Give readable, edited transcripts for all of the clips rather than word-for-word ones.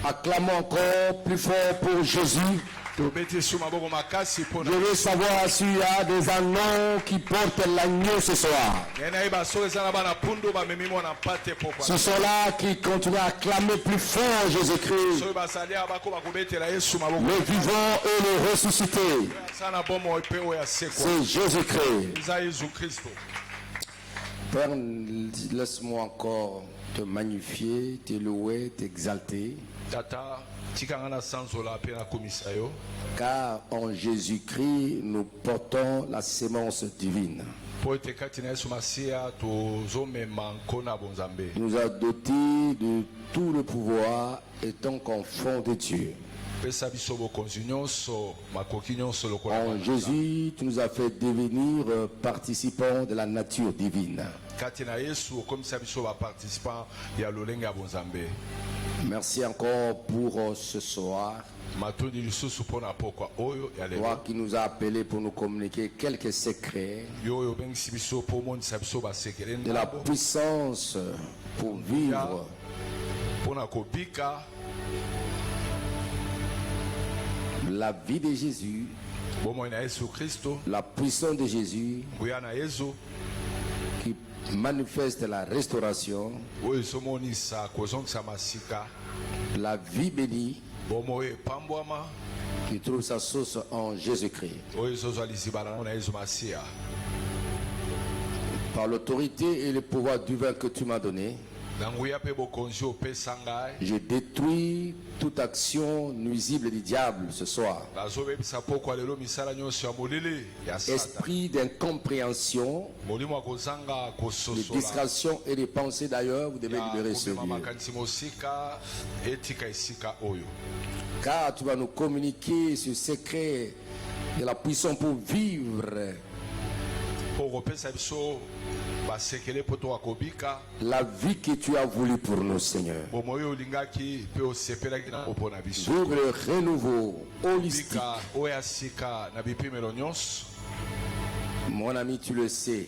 Acclamons encore plus fort pour Jésus. Je veux savoir s'il y a des annonces qui portent l'agneau ce soir. Ce sont là qui continuent à acclamer plus fort Jésus-Christ, le vivant et le ressuscité. C'est Jésus-Christ. Père, laisse-moi encore te magnifier, te louer, t'exalter. Car en Jésus-Christ, nous portons la sémence divine. Nous a dotés de tout le pouvoir étant enfants de Dieu. En Jésus, tu nous as fait devenir participants de la nature divine. Merci encore pour ce soir. Toi qui nous as appelés pour nous communiquer quelques secrets de la puissance pour vivre la vie de Jésus, la puissance de Jésus qui manifeste la restauration, la vie bénie qui trouve sa source en Jésus-Christ. Par l'autorité et le pouvoir divin que tu m'as donné, je détruis toute action nuisible du diable ce soir. Esprit d'incompréhension, de distraction et de pensée d'ailleurs, vous devez libérer ce lieu. Car tu vas nous communiquer ce secret de la puissance pour vivre. La vie que tu as voulu pour nous, Seigneur. Ouvre le renouveau holistique. Mon ami, tu le sais.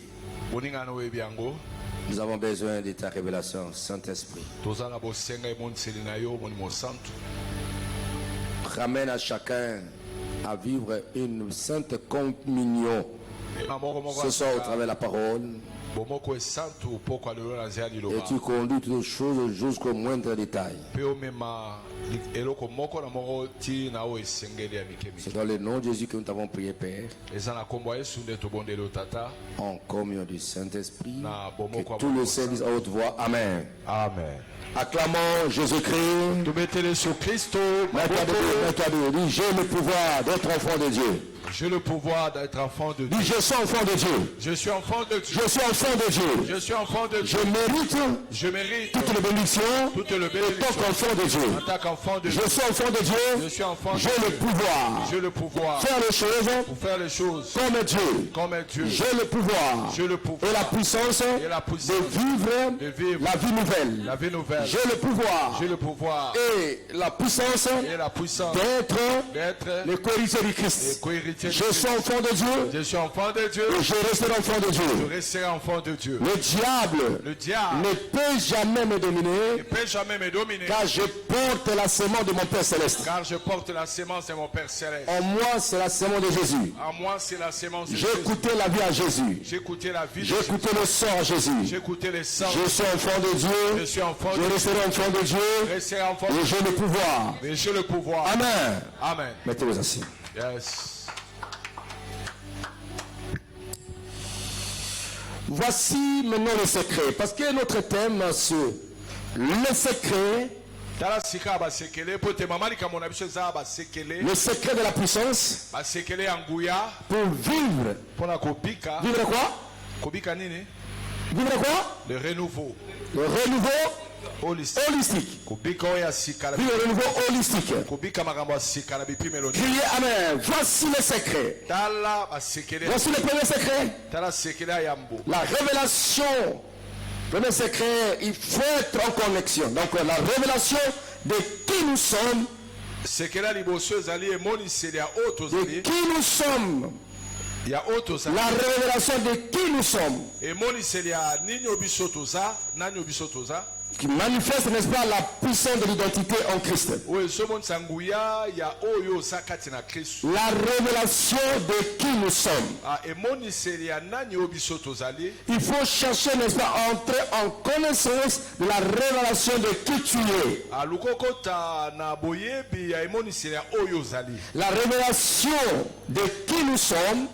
Nous avons besoin de ta révélation, Saint-Esprit. Ramène à chacun à vivre une sainte communion ce soir au travers de la parole. Et tu conduis toutes choses jusqu'au moindre détail. C'est dans le nom de Jésus que nous t'avons prié, Père. En communion du Saint-Esprit. Que tous les saints disent à haute voix Amen. Amen. Acclamons Jésus-Christ. J'ai le pouvoir d'être enfant de Dieu. J'ai le pouvoir d'être enfant de Dieu. Dis, je suis enfant de Dieu. Je suis enfant de Dieu. Je suis enfant de Dieu. Je suis enfant de Dieu. Je mérite toutes les bénédictions en tant qu'enfant de Dieu. En tant qu'enfant de Dieu. Je suis enfant de Dieu. Je suis enfant de Dieu. J'ai le pouvoir. Faire les choses. Comme Dieu. J'ai le pouvoir. Et la puissance. De vivre la vie nouvelle. J'ai le pouvoir. Et la puissance. D'être le co-héritier du Christ. Je suis enfant de Dieu. Je suis enfant de Dieu. Et je resterai enfant de Dieu. Je resterai enfant de Dieu. Le diable ne peut jamais me dominer. Car je porte la sémence de mon Père céleste. En moi, c'est la sémence de Jésus. J'ai écouté la vie à Jésus. J'ai écouté le sang à Jésus. Je suis enfant de Dieu. Je resterai enfant de Dieu. Et j'ai le pouvoir. Amen. Mettez-vous assis. Yes. Voici maintenant le secret. Parce que notre thème, c'est le secret. Le secret de la puissance. Pour vivre. Vivre quoi? Vivre quoi? Le renouveau. Le renouveau holistique. Vivre le renouveau holistique. Criez Amen. Voici le secret. Voici le premier secret. La révélation. Le premier secret, il faut être en connexion. Donc la révélation de qui nous sommes. De qui nous sommes. La révélation de qui nous sommes. qui manifeste, n'est-ce pas, la puissance de l'identité en Christ. La révélation de qui nous sommes. Il faut chercher, n'est-ce pas, à entrer en connaissance de la révélation de qui tu es. La révélation de qui nous sommes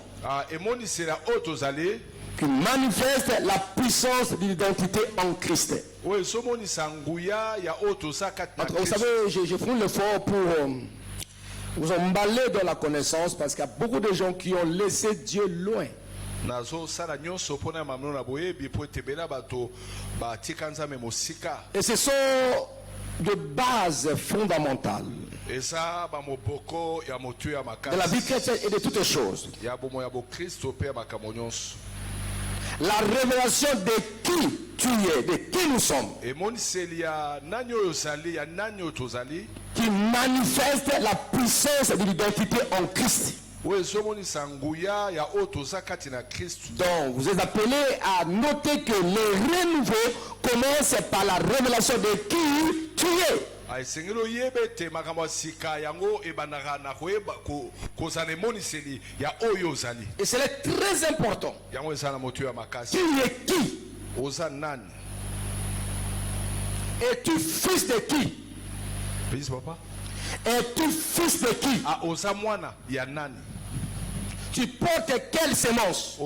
qui manifeste la puissance de l'identité en Christ. Vous savez, je fais l'effort pour vous emballer dans la connaissance parce qu'il y a beaucoup de gens qui ont laissé Dieu loin. Et ce sont de bases fondamentales de la vie chrétienne et de toutes les choses. La révélation de qui tu es, de qui nous sommes, qui manifeste la puissance de l'identité en Christ. Donc vous êtes appelés à noter que le renouveau commence par la révélation de qui tu es. Et c'est très important. Qui est qui? Es-tu fils de qui? Es-tu fils de qui? Tu portes quelle sémence?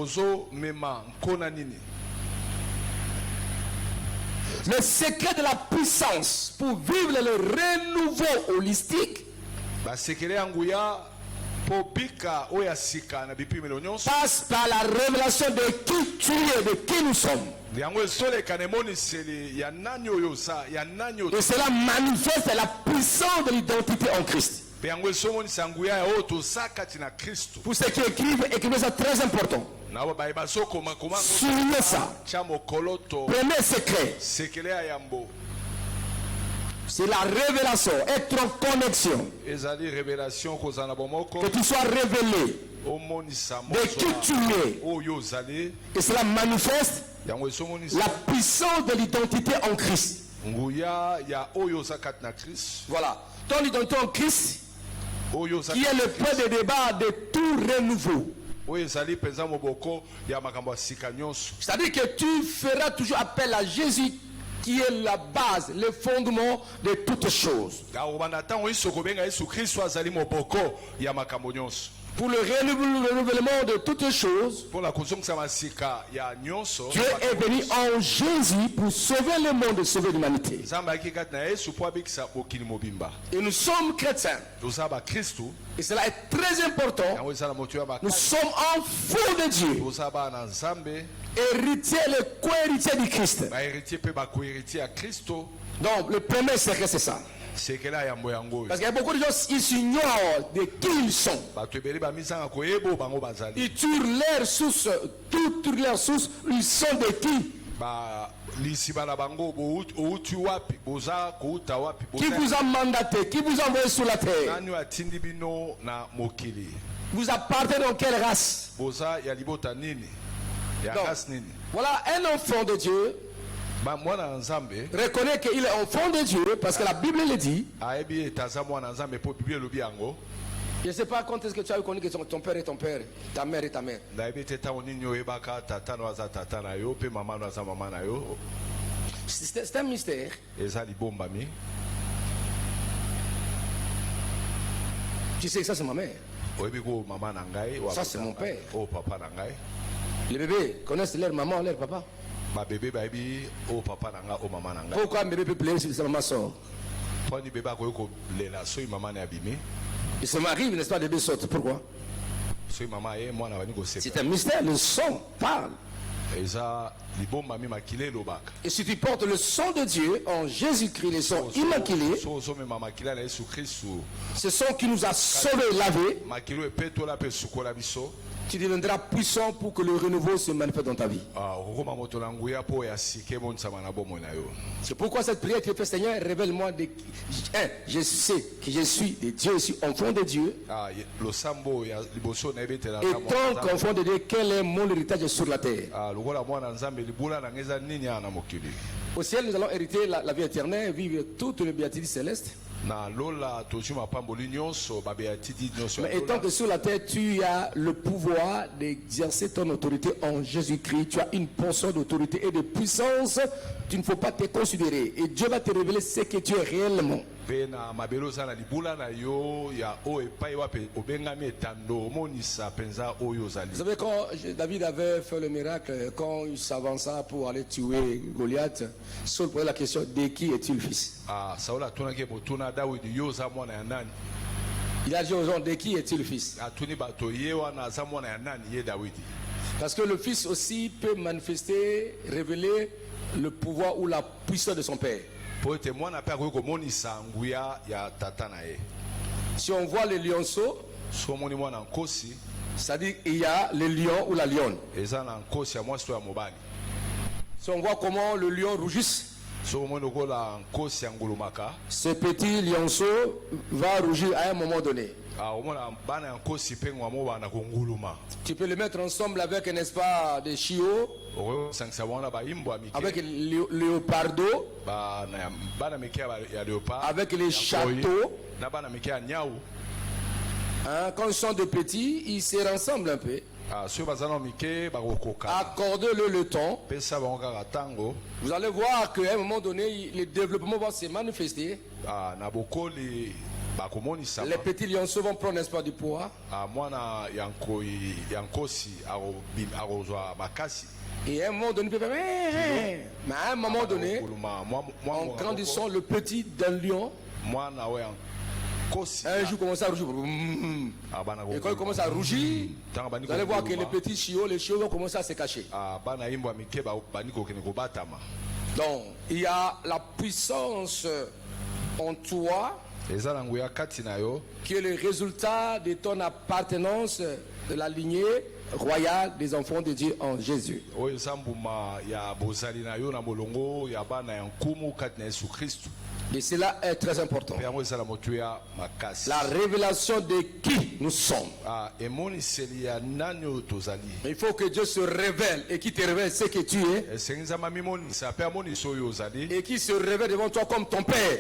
Le secret de la puissance pour vivre le renouveau holistique passe par la révélation de qui tu es, de qui nous sommes. Et cela manifeste la puissance de l'identité en Christ. Pour ceux qui écrivez ça, très important. Soulignez ça. Premier secret, c'est la révélation, être en connexion. Que tu sois révélé de qui tu es. Et cela manifeste la puissance de l'identité en Christ. Voilà. Ton identité en Christ, qui est le point de débat de tout renouveau. C'est-à-dire que tu feras toujours appel à Jésus qui est la base, le fondement de toutes choses. Pour le renouvellement de toutes choses, Dieu est venu en Jésus pour sauver le monde et sauver l'humanité. Et nous sommes chrétiens. Et cela est très important. Nous sommes enfants de Dieu. Héritiers, les co-héritiers du Christ. Donc le premier secret c'est ça. Parce qu'il y a beaucoup de gens qui s'ignorent de qui ils sont. Ils tirent leurs sources, toutes leurs sources, ils sont de qui? Qui vous a mandaté? Qui vous a envoyé sur la terre? Vous appartenez dans quelle race? Donc, voilà, un enfant de Dieu reconnaît qu'il est enfant de Dieu parce que la Bible le dit. Je ne sais pas quand est-ce que tu as connu que ton père est ton père, ta mère est ta mère. C'est un mystère. Tu sais que ça c'est ma mère. Ça c'est mon père. Les bébés connaissent leur maman, leur papa. Pourquoi un bébé peut pleurer si sa maman sort? Il se marie, n'est-ce pas, les bébés sortent. Pourquoi? C'est un mystère, le sang parle. Et si tu portes le sang de Dieu en Jésus-Christ, le sang immaculé, ce sang qui nous a sauvés, lavés, tu deviendras puissant pour que le renouveau se manifeste dans ta vie. C'est pourquoi cette prière qui fait Seigneur, révèle-moi je sais que je suis de Dieu, je suis enfant de Dieu. Et tant qu'enfant de Dieu, quel est mon héritage sur la terre? Au ciel, nous allons hériter la vie éternelle, vivre toutes les béatitudes célestes. Mais étant que sur la terre, tu as le pouvoir d'exercer ton autorité en Jésus-Christ. Tu as une portion d'autorité et de puissance. Tu ne faut pas te considérer. Et Dieu va te révéler ce que tu es réellement. Vous savez, quand David avait fait le miracle, quand il s'avança pour aller tuer Goliath, Saul posait la question: de qui est-il le fils? Il a dit aux gens: de qui est-il le fils? Parce que le fils aussi peut manifester, révéler le pouvoir ou la puissance de son père. Si on voit les lionceaux, c'est-à-dire il y a le lion ou la lionne. Si on voit comment le lion rougisse, ce petit lionceau va rougir à un moment donné. Tu peux le mettre ensemble avec, n'est-ce pas, des chiots, avec les léopardos, avec les châteaux. Quand ils sont de petits, ils se rassemblent un peu. Accordez-le le temps. Vous allez voir qu'à un moment donné, le développement va se manifester. Les petits lionceaux vont prendre, n'est-ce pas, du poids. Et à un moment donné, mais à un moment donné, en grandissant, le petit d'un lion, un jour commence à rougir. Et quand il commence à rougir, vous allez voir que les petits chiots, les chiots vont commencer à se cacher. Donc, il y a la puissance en toi qui est le résultat de ton appartenance de la lignée royale des enfants de Dieu en Jésus. Et cela est très important. La révélation de qui nous sommes. Il faut que Dieu se révèle et qu'il te révèle ce que tu es. Et qu'il se révèle devant toi comme ton Père.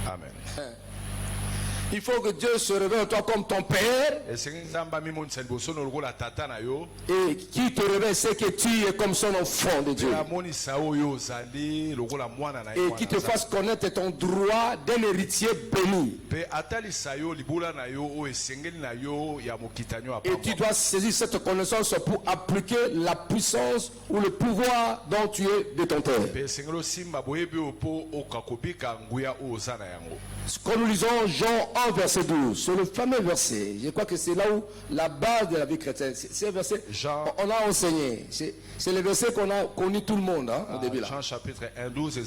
Amen. Il faut que Dieu se révèle en toi comme ton Père. Et qui te révèle ce que tu es comme son enfant de Dieu. Et qui te fasse connaître ton droit d'un héritier béni. Et tu dois saisir cette connaissance pour appliquer la puissance ou le pouvoir dont tu es détenteur. Quand nous lisons Jean 1 verset 12, c'est le fameux verset, je crois que c'est là où la base de la vie chrétienne, c'est le verset on a enseigné, c'est le verset qu'on a connu tout le monde au début là. Jean chapitre 1 12,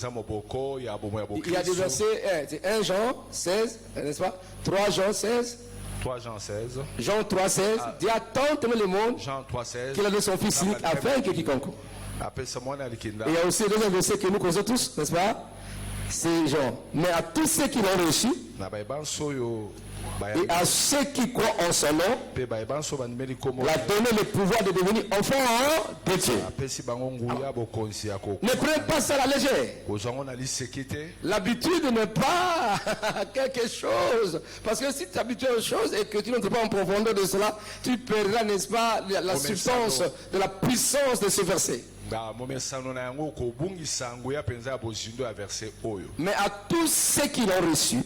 il y a des versets, c'est 1 Jean 16, n'est-ce pas, 3 Jean 16, 3 Jean 16, Jean 3 16, Dieu a tant aimé le monde qu'il a donné son fils unique afin que quiconque. Et il y a aussi le deuxième verset que nous connaissons tous, n'est-ce pas? C'est Jean. Mais à tous ceux qui l'ont reçu, et à ceux qui croient en son nom, il a donné le pouvoir de devenir enfant de Dieu. Ne prenez pas ça à la légère. L'habitude n'est pas quelque chose. Parce que si tu t'habitues à une chose et que tu n'entres pas en profondeur de cela, tu perdras, n'est-ce pas, la substance de la puissance de ce verset. Mais à tous ceux qui l'ont reçu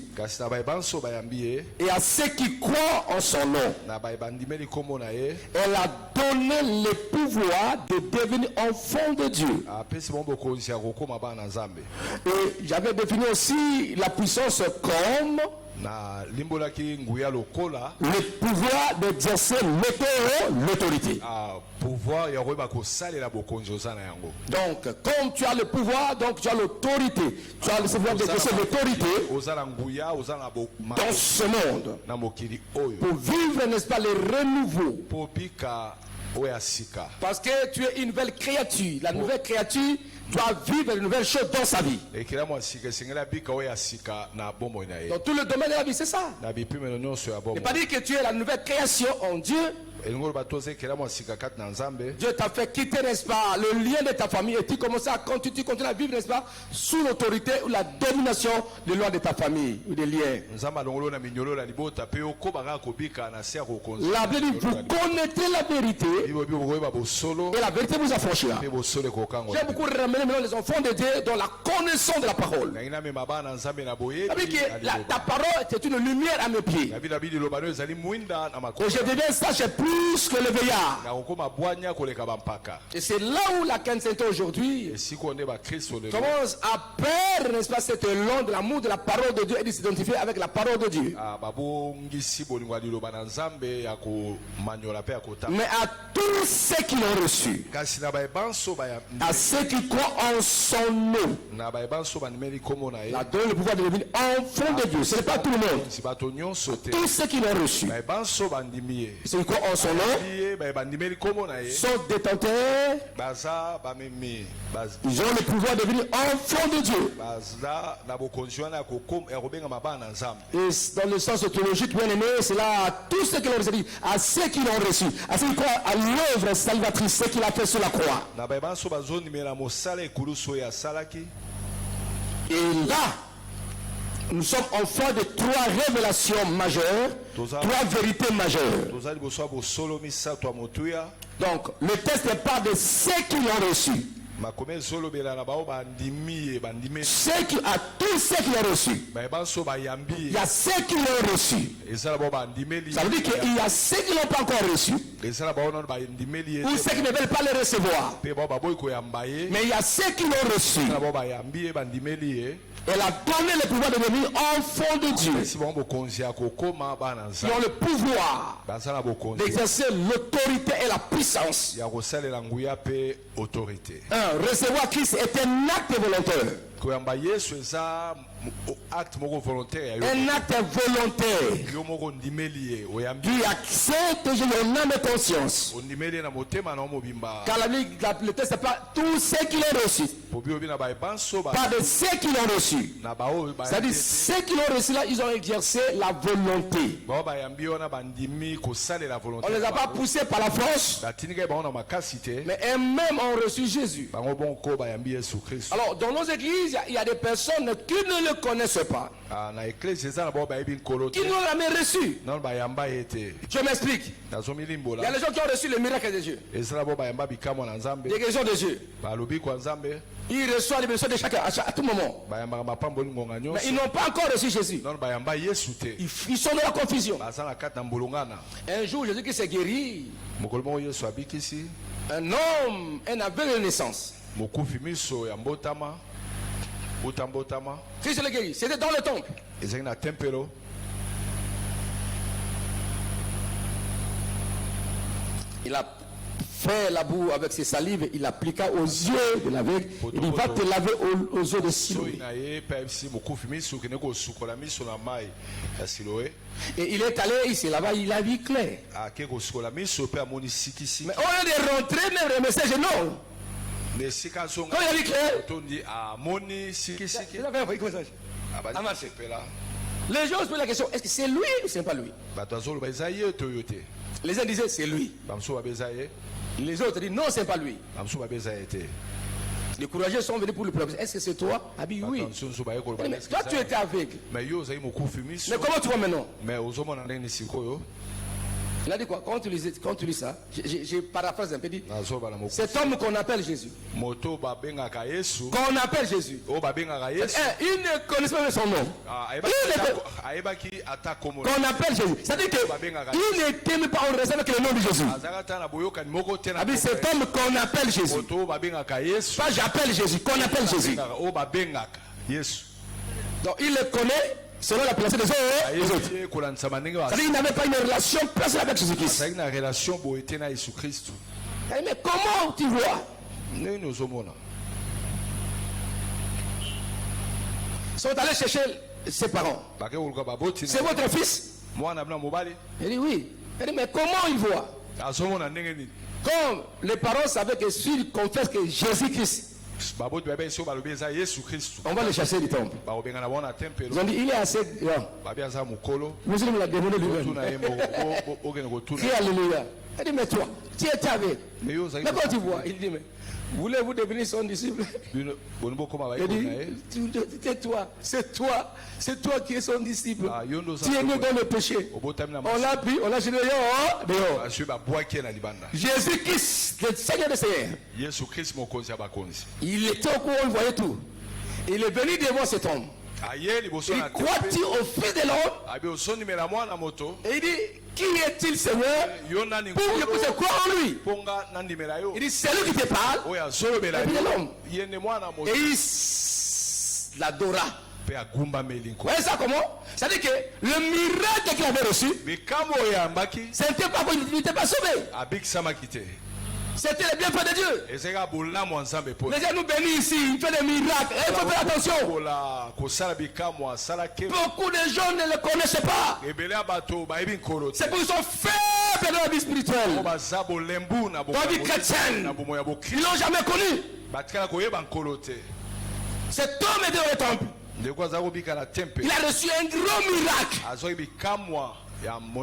et à ceux qui croient en son nom, elle a donné le pouvoir de devenir enfant de Dieu. Et j'avais défini aussi la puissance comme na limbolaki nguya lokola le pouvoir d'exercer l'autorité. pouvoir ya koyeba kosalela bokonzi oza na yango. Donc comme tu as le pouvoir, donc tu as l'autorité. Tu as le pouvoir d'exercer l'autorité oza na nguya oza na dans ce monde na mokili oyo pour vivre, n'est-ce pas, le renouveau. popika oya sika. Parce que tu es une nouvelle créature. La nouvelle créature doit vivre de nouvelles choses dans sa vie. Ekela mo sika singela bika oya sika na bombo na ye. Dans tout le domaine de la vie, c'est ça. Na bipimelo nyonso ya bombo. Ne pas dire que tu es la nouvelle création en Dieu. Dieu t'a fait quitter, n'est-ce pas, le lien de ta famille et tu commences à continuer à vivre, n'est-ce pas, sous l'autorité ou la domination des lois de ta famille ou des liens. La Bible dit, vous connaissez la vérité et la vérité vous affranchira. J'aime beaucoup ramener maintenant les enfants de Dieu dans la connaissance de la parole. Ça veut dire que ta parole c'est une lumière à mes pieds. Et je deviens sage plus que le veillard. Et c'est là où la chrétienté aujourd'hui commence à perdre, n'est-ce pas, cette langue de l'amour de la parole de Dieu et de s'identifier avec la parole de Dieu. Mais à tous ceux qui l'ont reçu, à ceux qui croient en son nom, la donne le pouvoir de devenir enfant de Dieu. Ce n'est pas tout le monde. Tous ceux qui l'ont reçu, ceux qui croient en son nom, sont détenteurs. Ils ont le pouvoir de devenir enfants de Dieu. Et dans le sens théologique, bien aimé, c'est là à tous ceux qui l'ont reçu, à ceux qui l'ont reçu, à ceux qui croient à l'œuvre salvatrice, ce qu'il a fait sur la croix. Et là, nous sommes enfants de trois révélations majeures, trois vérités majeures. Donc, le texte parle de ceux qui l'ont reçu. À tous ceux qui l'ont reçu. Il y a ceux qui l'ont reçu. Ça veut dire qu'il y a ceux qui ne l'ont pas encore reçu. Ou ceux qui ne veulent pas le recevoir. Mais il y a ceux qui l'ont reçu. Elle a donné le pouvoir de devenir enfant de Dieu. Ils ont le pouvoir d'exercer l'autorité et la puissance. Recevoir Christ est un acte volontaire. Un acte volontaire qui accepte mon âme et conscience. Car le texte n'est pas tous ceux qui l'ont reçu. Pas de ceux qui l'ont reçu. C'est-à-dire ceux qui l'ont reçu là, ils ont exercé la volonté. On ne les a pas poussés par la force. Mais eux-mêmes ont reçu Jésus. Alors dans nos églises, il y a des personnes qui ne le connaissent pas. Qui n'ont jamais reçu. Je m'explique. Il y a les gens qui ont reçu le miracle de Dieu. Des guérisons de Dieu. Ils reçoivent les bénédictions de chacun à tout moment. Mais ils n'ont pas encore reçu Jésus. Ils sont dans la confusion. Un jour, Jésus qui s'est guéri. Un homme, un aveugle de naissance. Christ le guérit. C'était dans le temple. Il a fait la boue avec ses salives, il appliqua aux yeux de l'aveugle. Il dit, va te laver aux yeux de Siloé. Et il est allé ici, là-bas, il a vu clair. Mais au lieu de rentrer, même remercier, je non. Quand il a vu clair, les gens se posent la question, est-ce que c'est lui ou c'est pas lui? Les uns disaient c'est lui. Les autres disent non, c'est pas lui. Les courageux sont venus pour le problème. Est-ce que c'est toi? Ah oui. Mais toi tu étais aveugle. Mais comment tu vois maintenant? Il a dit quoi? Quand tu lis ça, j'ai paraphrase un peu dit. Cet homme qu'on appelle Jésus. Qu'on appelle Jésus. Il ne connaît pas son nom. Qu'on appelle Jésus. C'est-à-dire qu'il n'était même pas en relation avec le nom de Jésus. Cet homme qu'on appelle Jésus. Pas j'appelle Jésus, qu'on appelle Jésus. Donc il le connaît. selon la pensée des autres. C'est-à-dire qu'il n'avait pas une relation personnelle avec Jésus-Christ. Mais comment tu vois? Ils sont allés chercher ses parents. C'est votre fils? Il dit oui. Il dit mais comment il voit? Comme les parents savaient que s'ils confessent que Jésus-Christ, on va le chasser du temple. Ils ont dit il est assez grand. Monsieur me l'a demandé lui-même. Crie alléluia. Il dit mais toi, tu es avec. Mais quand tu vois, il dit mais voulez-vous devenir son disciple? Il dit tais-toi, c'est toi qui es son disciple. Tu es né dans le péché. On l'a pris, on l'a jeté dehors. Jésus-Christ, le Seigneur des Seigneurs. Il était au courant, il voyait tout. Il est venu devant cet homme. Il croit-il au Fils de l'homme? Et il dit qui est-il, Seigneur, pour que vous croire en lui? Il dit c'est lui qui te parle. Et puis l'homme. Et il l'adora. Vous voyez ça comment? C'est-à-dire que le miracle qu'il avait reçu, c'était pas qu'il n'était pas sauvé. C'était le bienfait de Dieu. Les gens nous bénissent ici, ils font des miracles. Il faut faire attention. Beaucoup de gens ne le connaissent pas. C'est pour qu'ils sont faibles dans la vie spirituelle. Dans la vie chrétienne. Ils ne l'ont jamais connu. Cet homme est dans le temple. Il a reçu un gros miracle.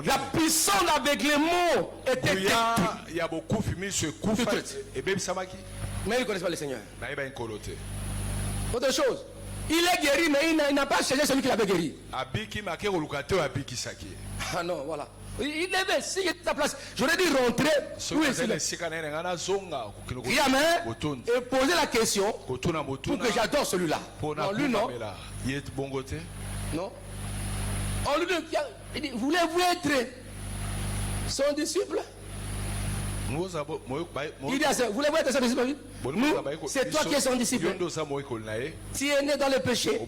La puissance d'aveuglement était mais il ne connaît pas le Seigneur. Autre chose, il est guéri, mais il n'a pas cherché celui qui l'avait guéri. Ah non, voilà. Il devait, si j'étais à ta place, j'aurais dû rentrer. Oui, et poser la question pour que j'adore celui-là. Non, lui non. Non. On lui dit, voulez-vous être son disciple? Il dit à ça, voulez-vous être son disciple? Nous, c'est toi qui es son disciple. Tu es né dans le péché. Et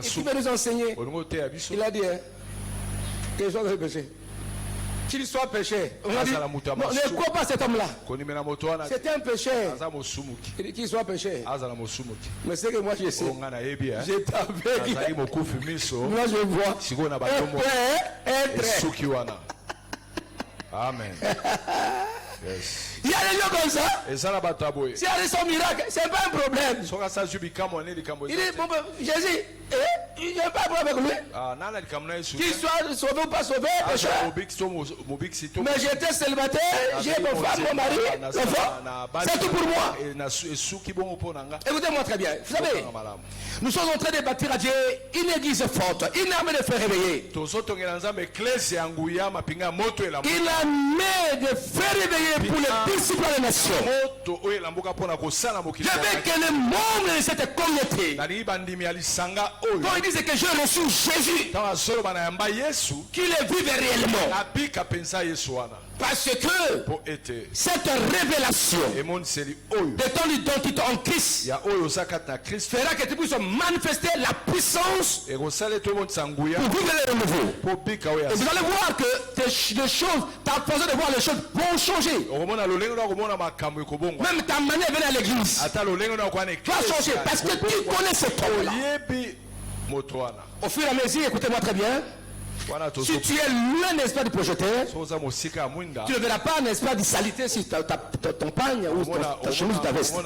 tu veux nous enseigner. Il a dit, qu'il soit dans le péché. Qu'il soit péché. On a dit, non, ne crois pas cet homme-là. C'est un péché. Il dit qu'il soit péché. Mais c'est que moi je sais. J'étais avec. Moi je vois. Être. Amen. Yes. Il y a des gens comme ça. S'il y a des son miracle, c'est pas un problème. Il dit, bon, Jésus, il n'y a pas de problème avec lui. Qu'il soit sauvé ou pas sauvé, pécheur. Mais j'étais célibataire, j'ai mon femme, mon mari, l'enfant. C'est tout pour moi. Écoutez-moi très bien. Vous savez, nous sommes en train de bâtir à Dieu une église forte, une armée de faire réveiller. Une armée de faire réveiller pour les disciples des nations. Je veux que les membres de cette communauté, quand ils disent que j'ai reçu Jésus, qu'ils le vivent réellement. Parce que cette révélation de ton identité en Christ fera que tu puisses manifester la puissance pour vivre le renouveau. Et vous allez voir que les choses, ta façon de voir les choses vont changer. Même ta manière de venir à l'église va changer parce que tu connais ce temps-là. Au fur et à mesure, écoutez-moi très bien. Si tu es loin, n'est-ce pas, du projecteur, tu ne verras pas, n'est-ce pas, de saleté sur ton pagne ou ta chemise ou ta veste. Au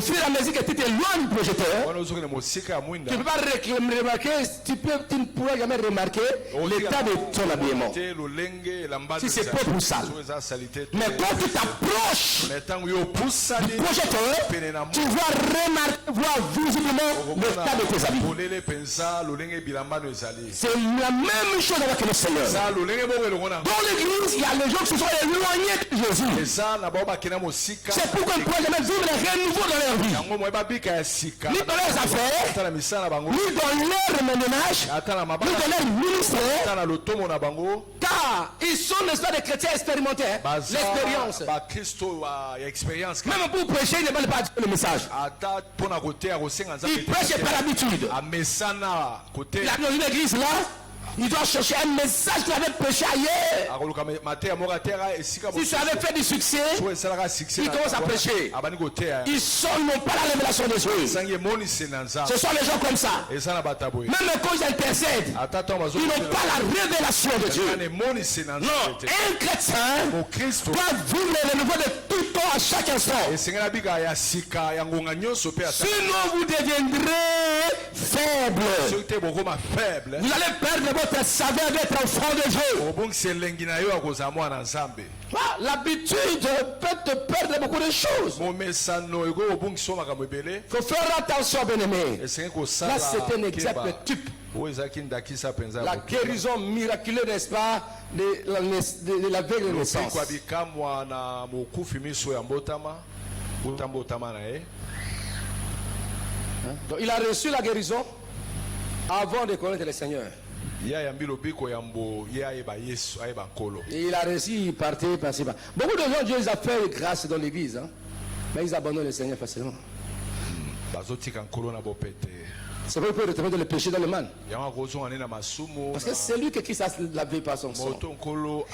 fur et à mesure que tu es loin du projecteur, tu ne peux pas remarquer, tu ne pourras jamais remarquer l'état de ton habillement. Si c'est propre ou sale. Mais quand tu t'approches du projecteur, tu vas remarquer, voir visiblement l'état de tes habits. C'est la même chose avec le Seigneur. Dans l'église, il y a les gens qui se sont éloignés de Jésus. C'est pourquoi ils ne pourraient jamais vivre le renouveau dans leur vie. Ni dans leurs affaires, ni dans leur ménage, ni dans leur ministère. Car ils sont, n'est-ce pas, des chrétiens expérimentés. L'expérience. Même pour prêcher, ils ne veulent pas dire le message. Ils prêchent par habitude. Il a dans une église là, il doit chercher un message qu'il avait prêché ailleurs. Si ça avait fait du succès, il commence à prêcher. Ils n'ont pas la révélation de Dieu. Ce sont les gens comme ça. Même quand ils intercèdent, ils n'ont pas la révélation de Dieu. Non, un chrétien doit vivre le renouveau de tout temps à chaque instant. Sinon vous deviendrez faible. Vous allez perdre votre saveur d'être enfant de Dieu. L'habitude peut te perdre beaucoup de choses. Il faut faire attention, bien-aimé. Là, c'est un exemple type. La guérison miraculeuse, n'est-ce pas, de l'aveugle de naissance. Donc, il a reçu la guérison avant de connaître le Seigneur. Et il a réussi, il partait par-ci-bas. Beaucoup de gens, Dieu les a fait grâce dans l'église, hein? Mais ils abandonnent le Seigneur facilement. C'est vrai qu'il peut retrouver le péché dans le mal. Parce que c'est lui qui s'est lavé par son sang.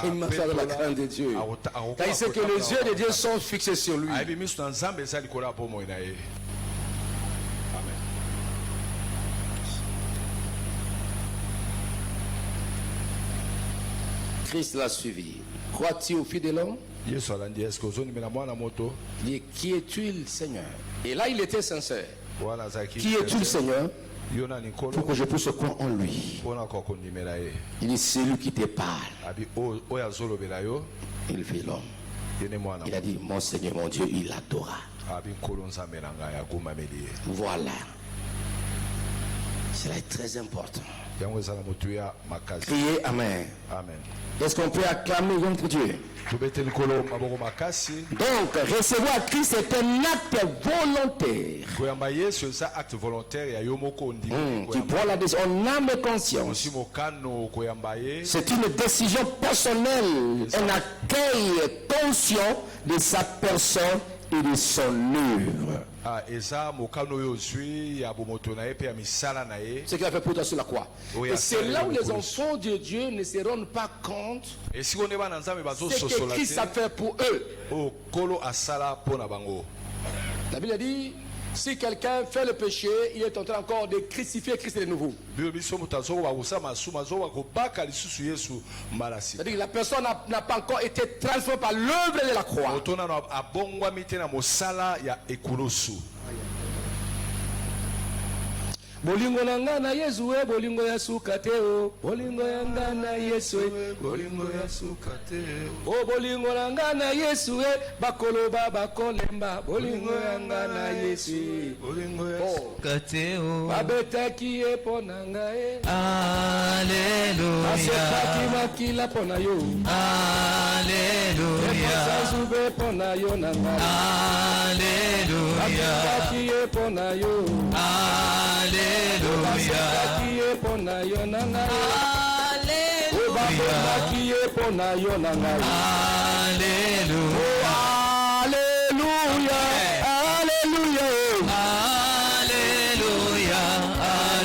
Il marche dans la crainte de Dieu. Car il sait que les yeux de Dieu sont fixés sur lui. Christ l'a suivi. Crois-tu au Fils de l'homme? Il dit, qui es-tu le Seigneur? Et là, il était sincère. Qui es-tu le Seigneur? Pour que je puisse croire en lui. Il dit, c'est lui qui te parle. Il fait l'homme. Il a dit, mon Seigneur, mon Dieu, il adora. Voilà. Cela est très important. Criez Amen. Est-ce qu'on peut acclamer notre Dieu? Donc, recevoir Christ est un acte volontaire. Qui prend la décision en âme et conscience. C'est une décision personnelle, un accueil conscient de sa personne et de son œuvre. Ce qu'il a fait pour toi sur la croix. Et c'est là où les enfants de Dieu ne se rendent pas compte de ce que Christ a fait pour eux. La Bible a dit, si quelqu'un fait le péché, il est en train encore de crucifier Christ de nouveau. C'est-à-dire que la personne n'a pas encore été transformée par l'œuvre de la croix. Bolingo nanga na Yesu bolingo ya sukateo bolingo yanga na Yesu bolingo ya sukateo o bolingo nanga na Yesu bakoloba bakolemba bolingo yanga na Yesu bolingo ya sukateo babetaki eponanga Alléluia asepaki makila pona yo Alléluia sazube pona yo nanga Alléluia babetaki epona yo Alléluia. Alléluia. Alléluia. Alléluia.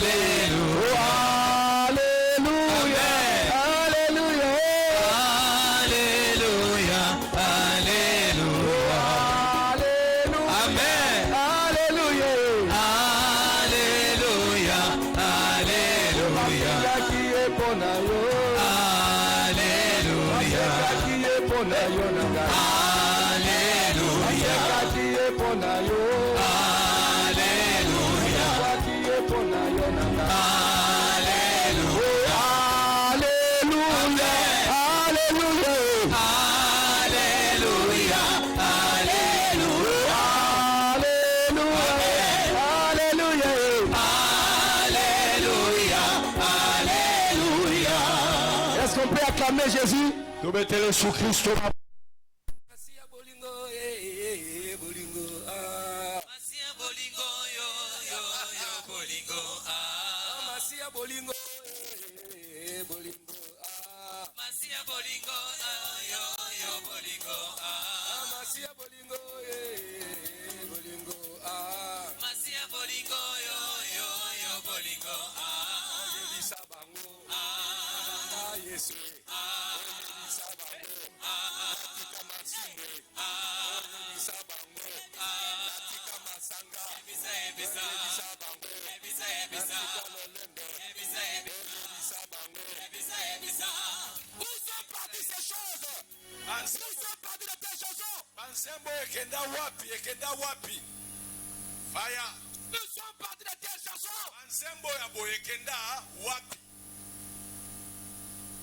Acclamez Jésus. Mettez-le sous Christ. Fire. Nous sommes partis de telle chanson. Ensemble ya boyekenda wapi.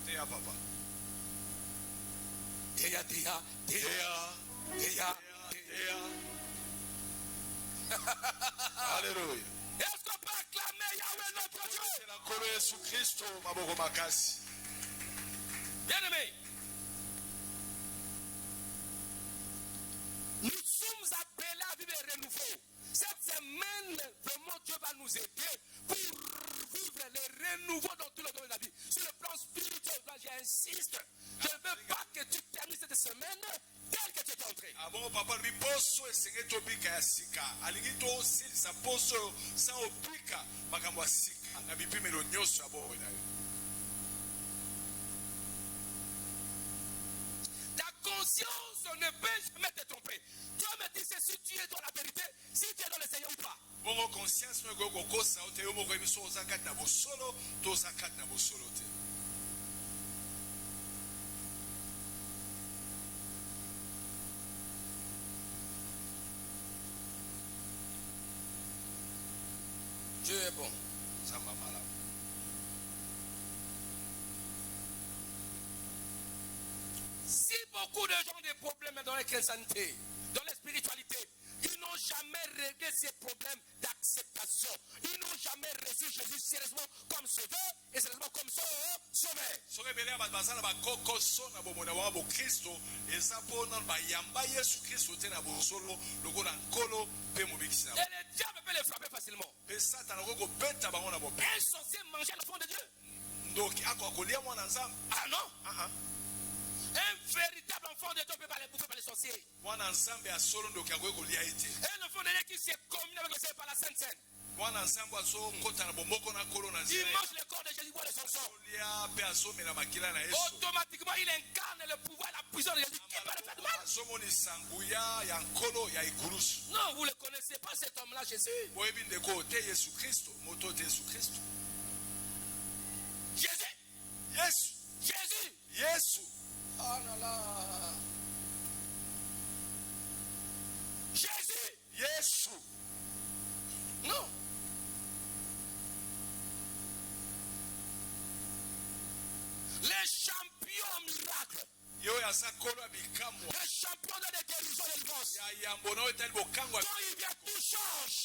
Tea papa. Tea. Alléluia. Est-ce qu'on peut acclamer Yahweh notre Dieu? C'est la colonne de Jésus Christ, maboko makasi. Bien-aimés, nous sommes appelés à vivre le renouveau. Cette semaine, vraiment, Dieu va nous aider pour vivre le renouveau dans tout le domaine de la vie. Sur le plan spirituel, j'insiste. Je ne veux pas que tu termines cette semaine tel que tu es entré. Ah bon, papa, lui poso et c'est que tu as sika. Alingito aussi, ça poso, ça opika, makamwa sika. Na bipi melonio sur abo. Ta conscience ne peut jamais te tromper. Dieu me dit si tu es dans la vérité, si tu es dans le Seigneur ou pas. Bon conscience me go kosa o te yo mo ko emiso zakat na bosolo, to zakat na bosolo te. Dieu est bon. Ça m'a malade. Si beaucoup de gens ont des problèmes dans la chrétienté, dans la spiritualité, ils n'ont jamais réglé ces problèmes d'acceptation. Ils n'ont jamais reçu Jésus sérieusement comme sauveur et sérieusement comme sauveur. Et le diable peut les frapper facilement. Un sorcier mangeait l'enfant de Dieu. Ah non? Un véritable enfant de Dieu peut pas les bouffer par les sorciers. Un enfant de Dieu qui s'est communé avec le Seigneur par la Sainte Seine. Il mange le corps de Jésus, boit de son sang. Automatiquement, il incarne le pouvoir et la puissance de Jésus. Qui peut le faire de mal? Non, vous ne le connaissez pas cet homme-là, Jésus. Jésus. Oh là là. Jésus. Non. Les champions miracles. Les champions de la guérison et de délivrance. Quand il vient, tout change.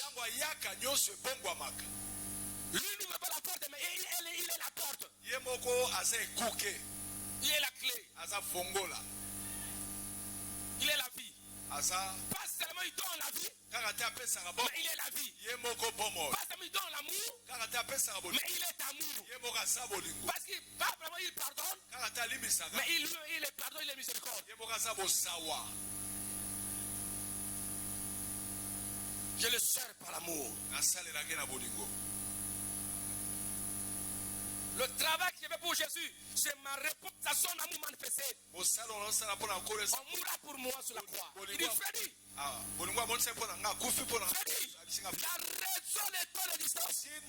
Lui n'ouvre pas la porte, mais il est la porte. Il est la clé. Il est la vie. Pas seulement il donne la vie, mais il est la vie. Pas seulement il donne l'amour, mais il est amour. Parce qu'il pas vraiment il pardonne, mais il est pardon, il est miséricorde. Je le sers par l'amour. Le travail que je fais pour Jésus, c'est ma réponse à son amour manifesté. On mourra pour moi sur la croix. Il dit Freddy. Freddy, la raison de ton existence, c'est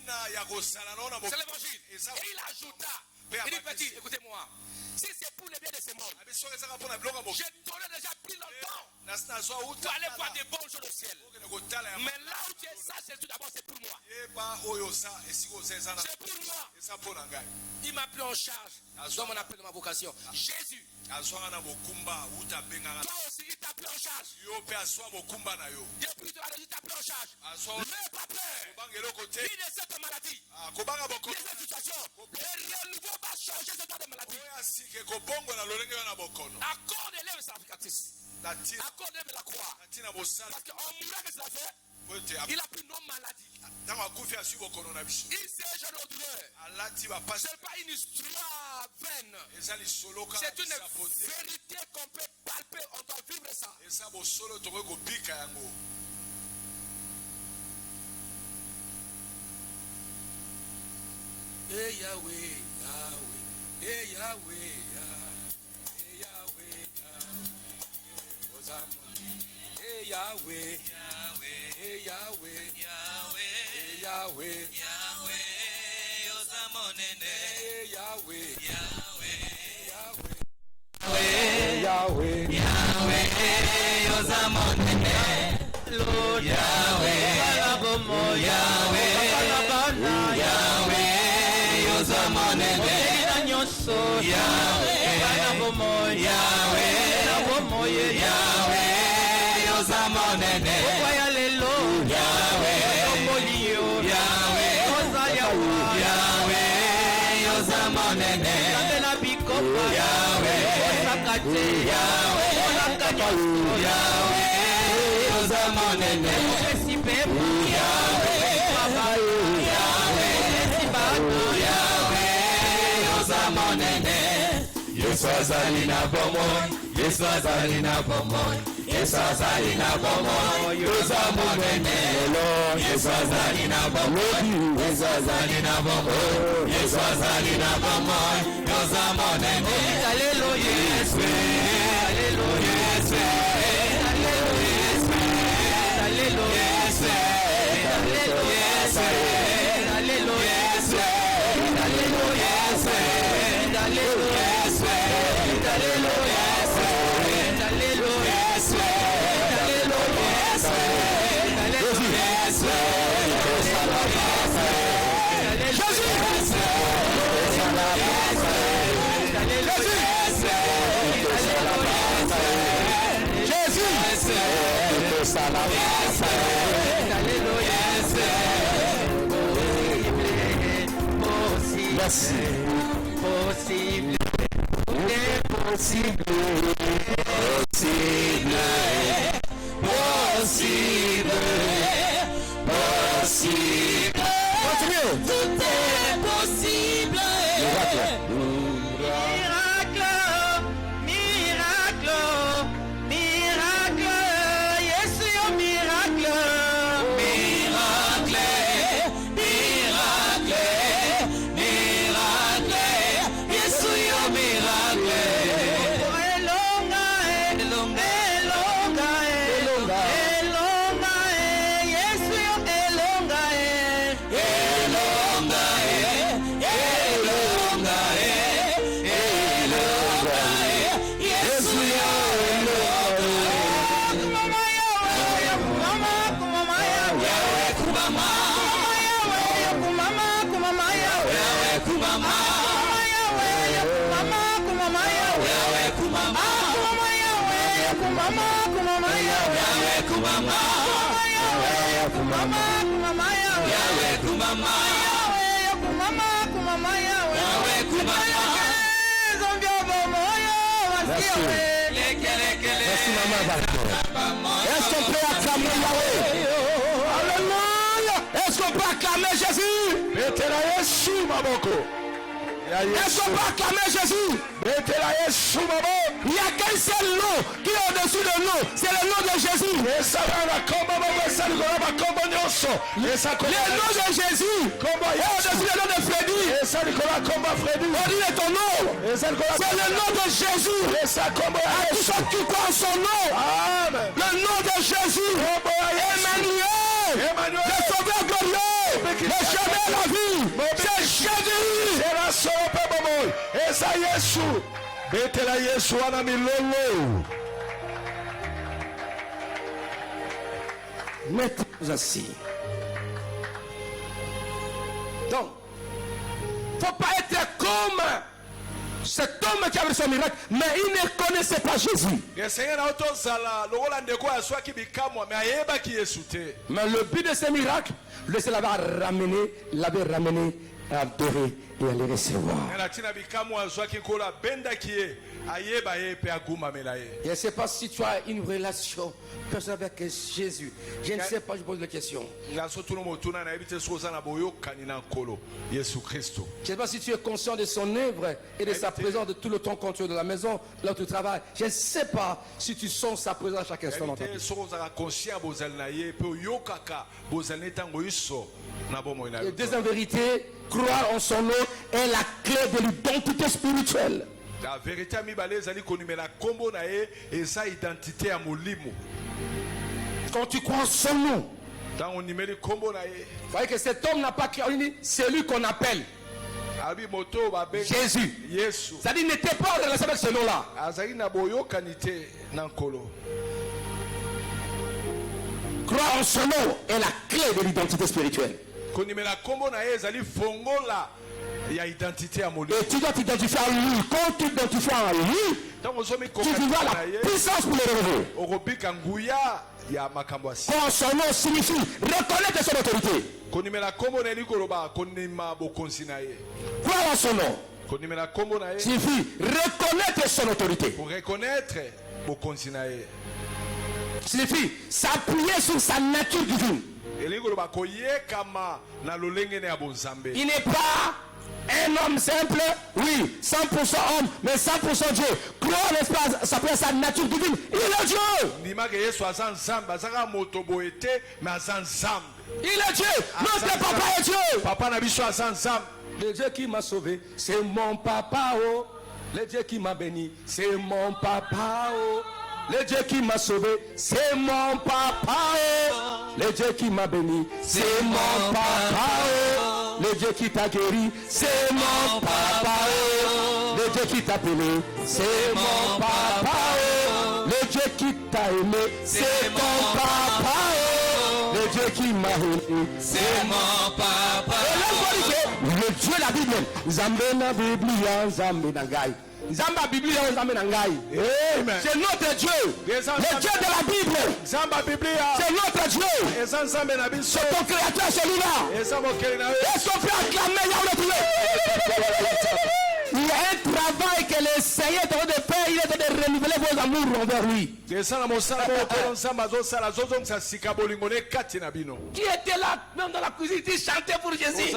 l'évangile. Et il ajouta, il dit petit, écoutez-moi, si c'est pour le bien de ces mondes, j'ai donné déjà pris longtemps. Tu allais voir des bonnes choses au ciel. Mais là où tu es, ça c'est tout d'abord, c'est pour moi. C'est pour moi. Il m'a pris en charge dans mon appel de ma vocation. Jésus. Toi aussi, il t'a pris en charge. Depuis toi, il t'a pris en charge. N'aie pas peur. Il est cette maladie. Les situations. Le renouveau va changer ce tas de maladie. Accorde-les sa cicatrice. Accorde-les la croix. Parce qu'en mourant que cela fait, il a pris nos maladies. Il s'est jeté aux douleurs. Ce n'est pas une histoire vaine. C'est une vérité qu'on peut palper. On doit vivre ça. Hey Yahweh, Yahweh, hey Yahweh, Yahweh, Yahweh, hey Yahweh, hey Yahweh, Yahweh, Yahweh, Yahweh, Yozamonene, hey Yahweh, Yahweh, Yahweh, Yahweh, Yozamonene, Lord Yahweh, Yahweh, Yahweh, Yahweh. Yahweh, Yesu azalina bomoy, Yesu azalina bomoy, Yesu azalina bomoy, Yozamonene, Yesu azalina bomoy, Yesu azalina bomoy, Yesu azalina bomoy, Yozamonene. Alléluia, Yesu, Alléluia, Yesu, Alléluia, Yesu, Alléluia, Yesu, Alléluia, Yesu, Alléluia, Yesu, Alléluia, Yesu, Alléluia. Merci. Possible. Possible. Possible. Possible. Possible. Continue. Tout est possible. Miracle. Miracle. Miracle. Yes, your miracle. Miracle. Miracle. Miracle. Yes, your miracle. Merci maman. Est-ce qu'on peut acclamer Yahweh? Alléluia. Est-ce qu'on peut acclamer Jésus? Est-ce qu'on peut acclamer Jésus? Il n'y a qu'un seul nom qui est au-dessus de nous. C'est le nom de Jésus. Le nom de Jésus est au-dessus du nom de Freddy. On dit ton nom. C'est le nom de Jésus. À tous ceux qui croient en son nom. Le nom de Jésus. Emmanuel. Le sauveur glorieux. Le chemin de la vie. C'est Jésus. Esa Yesu. Betela Yesu ana milolo. Mettez-vous assis. Donc, il ne faut pas être comme cet homme qui avait son miracle, mais il ne connaissait pas Jésus. Mais le but de ce miracle, c'est l'avait ramené à adorer et à les recevoir. Je ne sais pas si tu as une relation personnelle avec Jésus. Je ne sais pas, je pose la question. Je ne sais pas si tu es conscient de son œuvre et de sa présence de tout le temps quand tu es dans la maison, là où tu travailles. Je ne sais pas si tu sens sa présence à chaque instant dans ta vie. Et deuxième vérité, croire en son nom est la clé de l'identité spirituelle. La vérité identité à molimo. Quand tu crois en son nom, vous voyez que cet homme n'a pas créé, c'est lui qu'on appelle Jésus. C'est-à-dire qu'il n'était pas en relation avec ce nom-là. Croire en son nom est la clé de l'identité spirituelle. Et tu dois t'identifier à lui. Quand tu t'identifies à lui, tu vivras la puissance pour le relever. Quand son nom signifie reconnaître son autorité. Croire en son nom signifie reconnaître son autorité. Pour reconnaître, signifie s'appuyer sur sa nature divine. Il n'est pas un homme simple, oui, 100% homme, mais 100% Dieu. Croire, n'est-ce pas, s'appuyer sa nature divine. Il est Dieu. Il est Dieu. Notre papa est Dieu. Le Dieu qui m'a sauvé, c'est mon papa. Oh. Le Dieu qui m'a béni, c'est mon papa. Oh. Le Dieu qui m'a sauvé, c'est mon papa. Oh. Le Dieu qui m'a béni, c'est mon papa. Oh. Le Dieu qui t'a guéri, c'est mon papa. Oh. Le Dieu qui t'a appelé, c'est mon papa. Oh. Le Dieu qui t'a aimé, c'est ton papa. Oh. Le Dieu qui m'a aimé, c'est mon papa. Le Dieu de la Bible, Zambé na Biblia, Zambé na Gai. Zamba Biblia, Zambé na Gai. C'est notre Dieu. Le Dieu de la Bible. C'est notre Dieu. C'est ton créateur, celui-là. Est-ce qu'on peut acclamer Yahweh? Il y a un travail que le Seigneur est en train de faire. Il est en train de renouveler vos amours envers lui. Qui était là, même dans la cuisine, il chantait pour Jésus.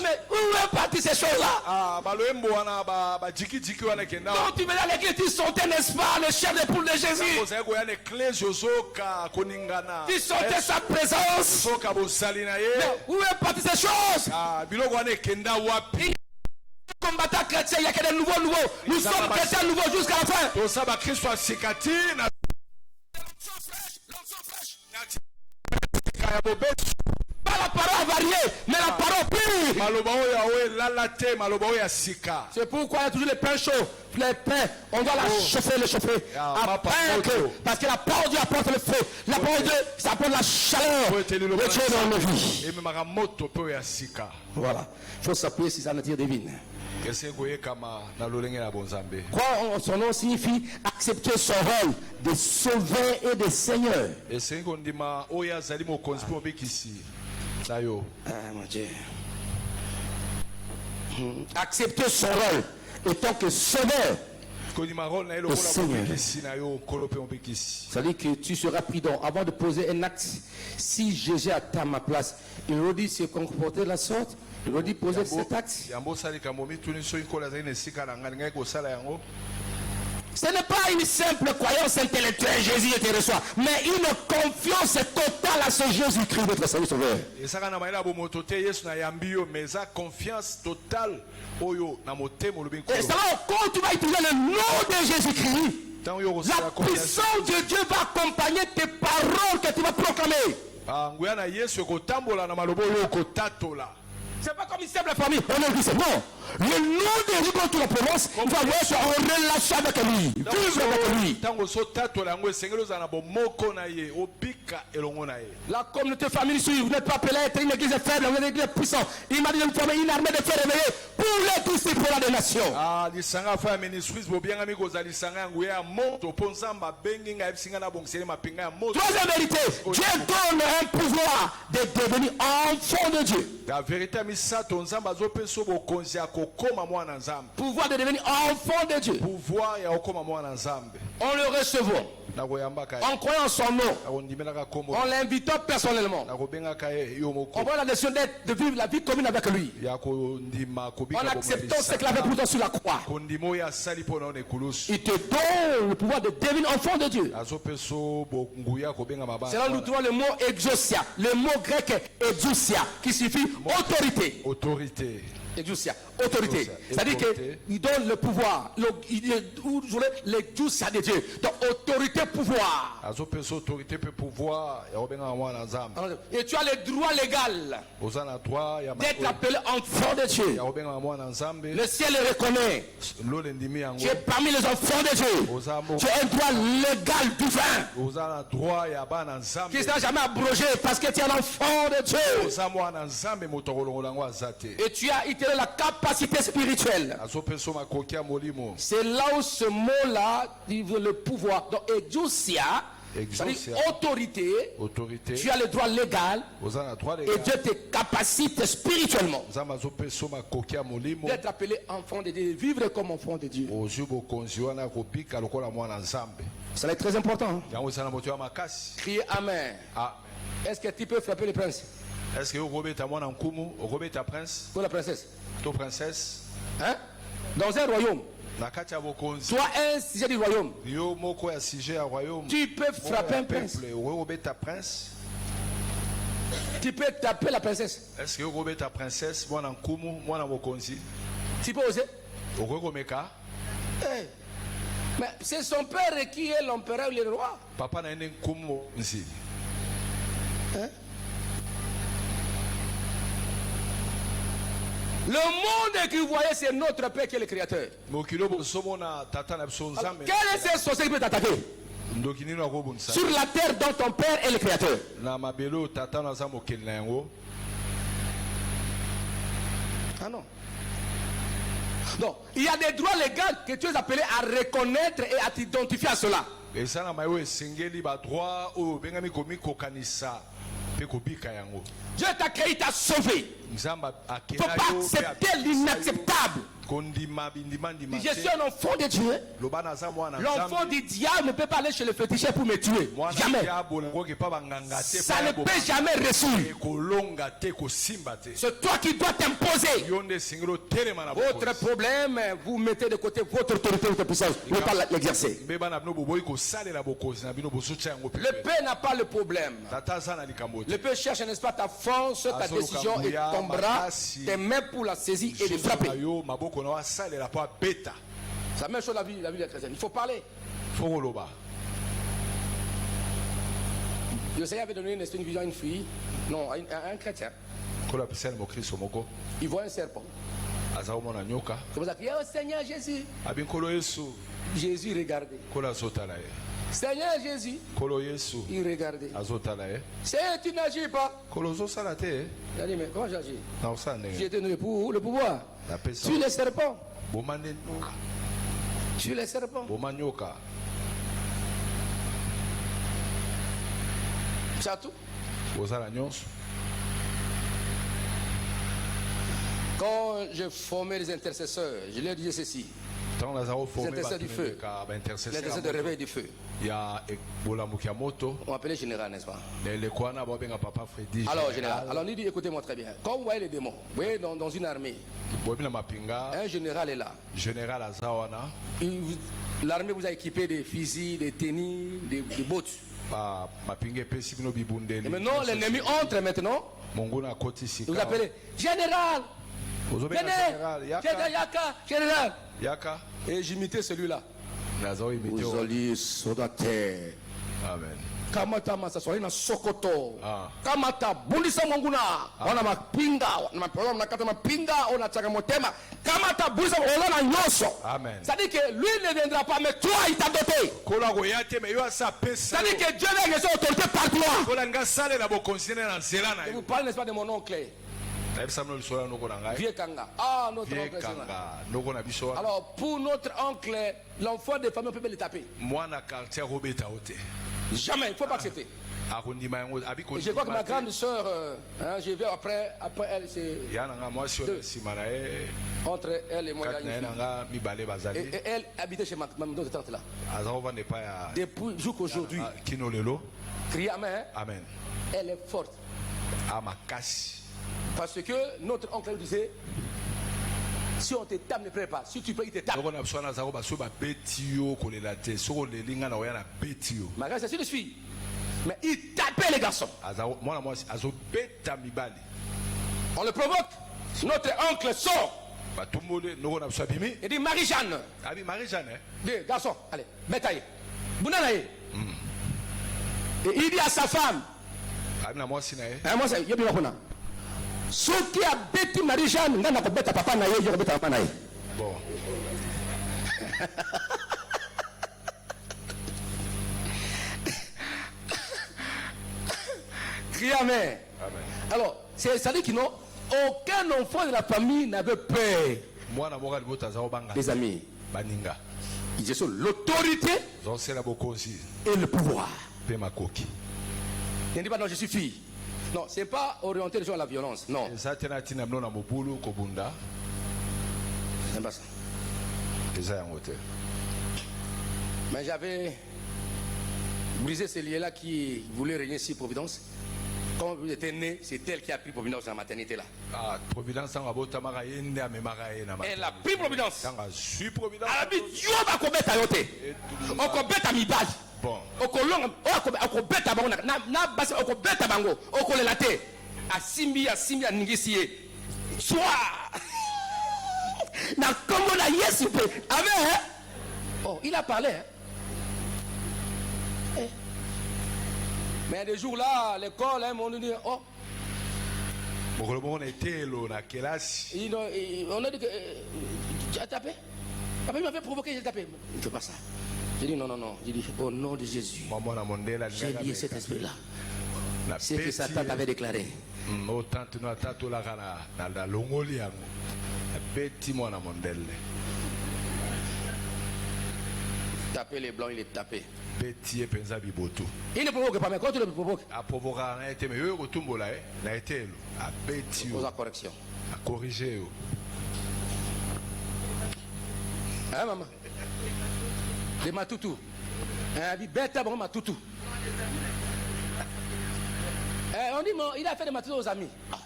Mais où est parti ces choses-là? Donc tu venais à l'église, tu sentais, n'est-ce pas, le chef de poule de Jésus. Tu sentais sa présence. Mais où est parti ces choses? Combattant chrétien, il n'y a que des nouveaux. Nous sommes chrétiens nouveaux jusqu'à la fin. Pas la parole variée, mais la parole pure. C'est pourquoi il y a toujours les pains chauds. Les pains, on doit la chauffer. Parce que la parole de Dieu apporte le feu. La parole de Dieu, ça apporte la chaleur. Le Dieu dans nos vies. Voilà. Il faut s'appuyer sur sa nature divine. Croire en son nom signifie accepter son rôle de sauveur et de seigneur. Mon Dieu. Accepter son rôle en tant que sauveur et seigneur. C'est-à-dire que tu seras prudent avant de poser un acte. Si Jésus a à ma place, il aurait dit se comporter de la sorte. Il aurait dit poser cet acte. Ce n'est pas une simple croyance intellectuelle, Jésus te reçoit, mais une confiance totale à ce Jésus-Christ, notre Seigneur Sauveur. Et ça, quand tu vas utiliser le nom de Jésus-Christ, la puissance de Dieu va accompagner tes paroles que tu vas proclamer. C'est pas comme une simple famille. On est non. Le nom de Dieu dont tu le prononces, il va être en relation avec lui. Vivre avec lui. La communauté famille ici, vous n'êtes pas appelé à être une église faible, vous êtes une église puissante. Il m'a dit de me former une armée de fer réveillée pour les disciples des nations. Troisième vérité, Dieu donne un pouvoir de devenir enfant de Dieu. Pouvoir de devenir enfant de Dieu. On le recevons. En croyant en son nom, en l'invitant personnellement, on prend la décision de vivre la vie commune avec lui. En acceptant ce qu'il avait pour toi sur la croix. Il te donne le pouvoir de devenir enfant de Dieu. C'est là où nous trouvons le mot exousia, le mot grec exousia, qui signifie autorité. Exousia, autorité. C'est-à-dire qu'il donne le pouvoir, l'exousia de Dieu. Donc, autorité, pouvoir. Et tu as le droit légal d'être appelé enfant de Dieu. Le ciel le reconnaît. Tu es parmi les enfants de Dieu. Tu as un droit légal divin qui ne sera jamais abrogé parce que tu es un enfant de Dieu. Et tu as itéré la capacité spirituelle. C'est là où ce mot-là, le pouvoir, donc exousia, autorité, tu as le droit légal et Dieu te capacite spirituellement d'être appelé enfant de Dieu, vivre comme enfant de Dieu. Ça va être très important. Criez Amen. Est-ce que tu peux frapper le prince? Est-ce que vous ta prince? Ou la princesse? Ton princesse? Hein? Dans un royaume. Toi, un sujet du royaume. Tu peux frapper un prince. Tu peux taper la princesse. Est-ce que vous ta princesse? Tu peux oser? Mais c'est son père qui est l'empereur ou le roi. Papa n'a un kumu ici. Hein? Le monde que vous voyez, c'est notre Père qui est le Créateur. Alors, quel est ce sorcier qui peut t'attaquer? Sur la terre dont ton Père est le Créateur. Ah non. Donc, il y a des droits légaux que tu es appelé à reconnaître et à t'identifier à cela. Dieu t'a créé, t'a sauvé. Il ne faut pas accepter l'inacceptable. Je suis un enfant de Dieu. L'enfant du diable ne peut pas aller chez le féticheur pour me tuer. Jamais. Ça ne peut jamais réussir. C'est toi qui dois t'imposer. Votre problème, vous mettez de côté votre autorité, votre puissance. Vous ne pouvez pas l'exercer. Le Père n'a pas le problème. Le Père cherche, n'est-ce pas, ta force, ta décision et ton bras, tes mains pour la saisir et les frapper. C'est la même chose la vie des chrétiens. Il faut parler. Le Seigneur avait donné une vision à une fille, non, à un chrétien. Il voit un serpent. C'est pour ça qu'il y a oh Seigneur Jésus. Jésus regardait. Seigneur Jésus, il regardait. Seigneur, tu n'agis pas. Il a dit, mais comment j'agis? J'ai donné le pouvoir. Tu es le serpent. Tu es le serpent. C'est tout. Quand je formais les intercesseurs, je leur disais ceci. Les intercesseurs du feu. Les intercesseurs de réveil du feu. On appelait général, n'est-ce pas? Alors, général. Alors, lui dit, écoutez-moi très bien. Quand vous voyez les démons, vous voyez dans une armée, un général est là. L'armée vous a équipé des fusils, des tennis, des bottes. Et maintenant, l'ennemi entre maintenant. Vous appelez général. Général. Et j'imitais celui-là. Vous alliez sur la terre Amen. Kamata masaswali na sokoto. Ah. Kamata bundisa monguna. Wana mapinga, na kata mapinga, ona chaka motema. Kamata bundisa ona na nyoso. Amen. C'est-à-dire que lui ne viendra pas, mais toi il t'a doté. Kola goyate me yo asa pesa. C'est-à-dire que Dieu va exercer autorité par toi. Kola ngasale na bo considérer na nzela na Je yo. vous parle, n'est-ce pas, de mon oncle. Vieux Kanga. Ah, notre Vieux oncle. Kanga. Noko na biso. Alors, pour notre oncle, l'enfant de famille, on peut le taper. Moi na quartier Robeta ote. Jamais, il ne faut pas accepter. Et je crois que ma grande soeur, je vais après elle, c'est entre elle et moi. Et elle habitait chez ma tante là. Depuis jour qu'aujourd'hui, crier Amen. Amen. Elle est forte. Parce que notre oncle lui disait, si on te tape, ne pleure pas. Si tu peux, il te tape. Ma grâce, c'est une fille. Mais il tapait les garçons. On le provoque. Notre oncle sort. Il dit Marie-Jeanne. Dis, garçon, allez, mets-toi. Bounanaye. Et il dit à sa femme. Ce qui a bêti Marie-Jeanne, il n'a pas bêti papa naïe, il a bêti papa naïe. Bon. Crie Amen. Alors, c'est-à-dire qu'ils n'ont aucun enfant de la famille n'avait peur. Les amis, ils sont l'autorité et le pouvoir. Il ne dit pas non, je suis fille. Non, ce n'est pas orienté sur la violence. Non. C'est pas ça. Mais j'avais brisé ce lien-là qui voulait régner sur Providence. Quand vous étiez né, c'est elle qui a pris Providence dans la maternité là. Ah, Providence, elle a pris Providence. Elle a dit, Dieu va commettre à yoté. On commet à mi-balle. Bon. On commet à bango. On commet à bango. On commet la tête. À Simbi, Ningisie. Soit. Na Congo na yes, il peut. Amen. Oh, il a parlé. Mais des jours là, l'école, on nous dit, oh. On était là, classe. On a dit que tu as tapé. Papa m'avait provoqué, j'ai tapé. Je ne fais pas ça. J'ai dit non. J'ai dit au nom de Jésus. J'ai lié cet esprit-là. C'est que Satan t'avait déclaré. Taper les blancs, il est tapé. Il ne provoque pas, mais quand tu le provoques, pose la correction. Corriger. Hein, maman? Les matoutou. Bête à matoutou. On dit, il a fait des matoutou aux amis. Ah.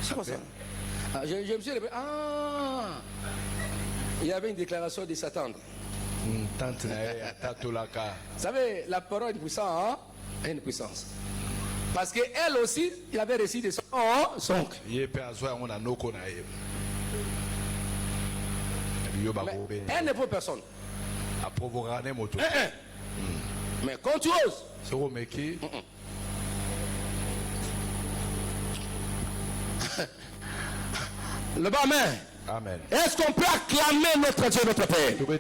C'est quoi ça? Ah, je me suis réveillé. Ah! Il y avait une déclaration de Satan. Vous savez, la parole est puissante, hein? A une puissance. Parce qu'elle aussi, il avait réussi de son oncle. Mais elle ne peut personne. Mais quand tu oses, le bas main. Amen. Est-ce qu'on peut acclamer notre Dieu, notre Père? Pourquoi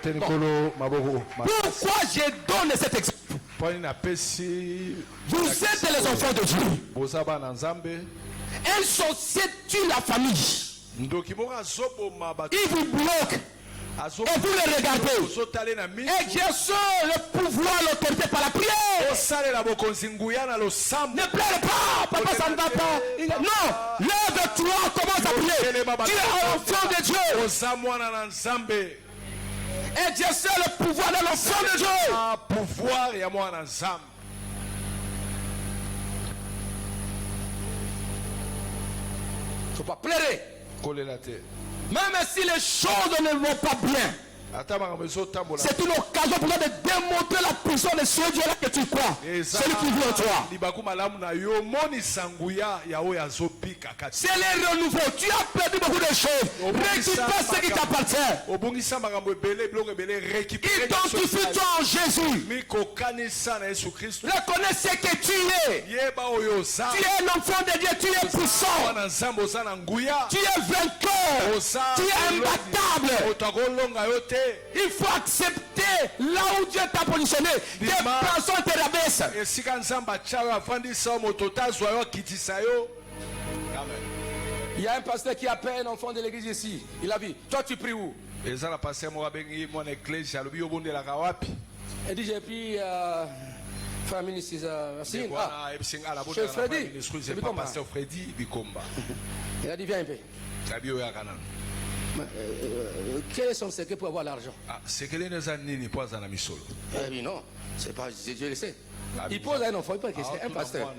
je donne cet exemple? Vous êtes les enfants de Dieu. Un sorcier tue la famille. Il vous bloque. Et vous le regardez. Exercez le pouvoir, l'autorité par la prière. Ne pleure pas. Papa, ça ne va pas. Non. Lève-toi. Commence à prier. Tu es enfant de Dieu. Exercez le pouvoir de l'enfant de Dieu. Il ne faut pas pleurer. Même si les choses ne vont pas bien, c'est une occasion pour nous de démontrer la puissance l'apparition de ce Dieu-là que tu crois, celui qui vit en toi. C'est le renouveau. Tu as perdu beaucoup de choses. Récupère ce qui t'appartient. Identifie-toi en Jésus. Reconnais ce que tu es. Tu es un enfant de Dieu. Tu es puissant. Tu es vainqueur. Tu es imbattable. Il faut accepter là où Dieu t'a positionné. Des personnes te rabaissent. Il y a un pasteur qui appelle un enfant de l'église ici. Il a dit, toi tu pries où? Il dit, j'ai pris frère ministre chez Freddy. Il a dit, viens un peu. Quel est son secret pour avoir l'argent? Eh non, c'est pas Dieu le sait. Il pose à un enfant, il pose une question, un pasteur.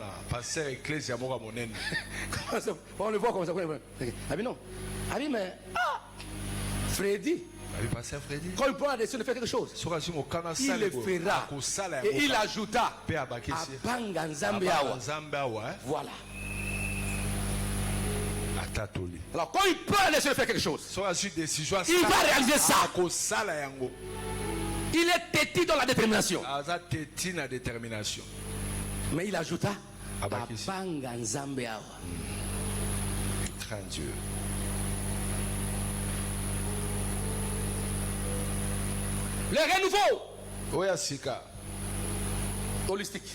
On le voit comme ça. Ah mais non. Ah oui mais Freddy. Quand il prend la décision de faire quelque chose, il le fera. Et il ajouta Abanga Nzambeawa. Voilà. Alors quand il prend la décision de faire quelque chose, il va réaliser ça. Il est têtu dans la détermination. Mais il ajouta Abanga Nzambeawa. Crains Dieu. Le renouveau holistique.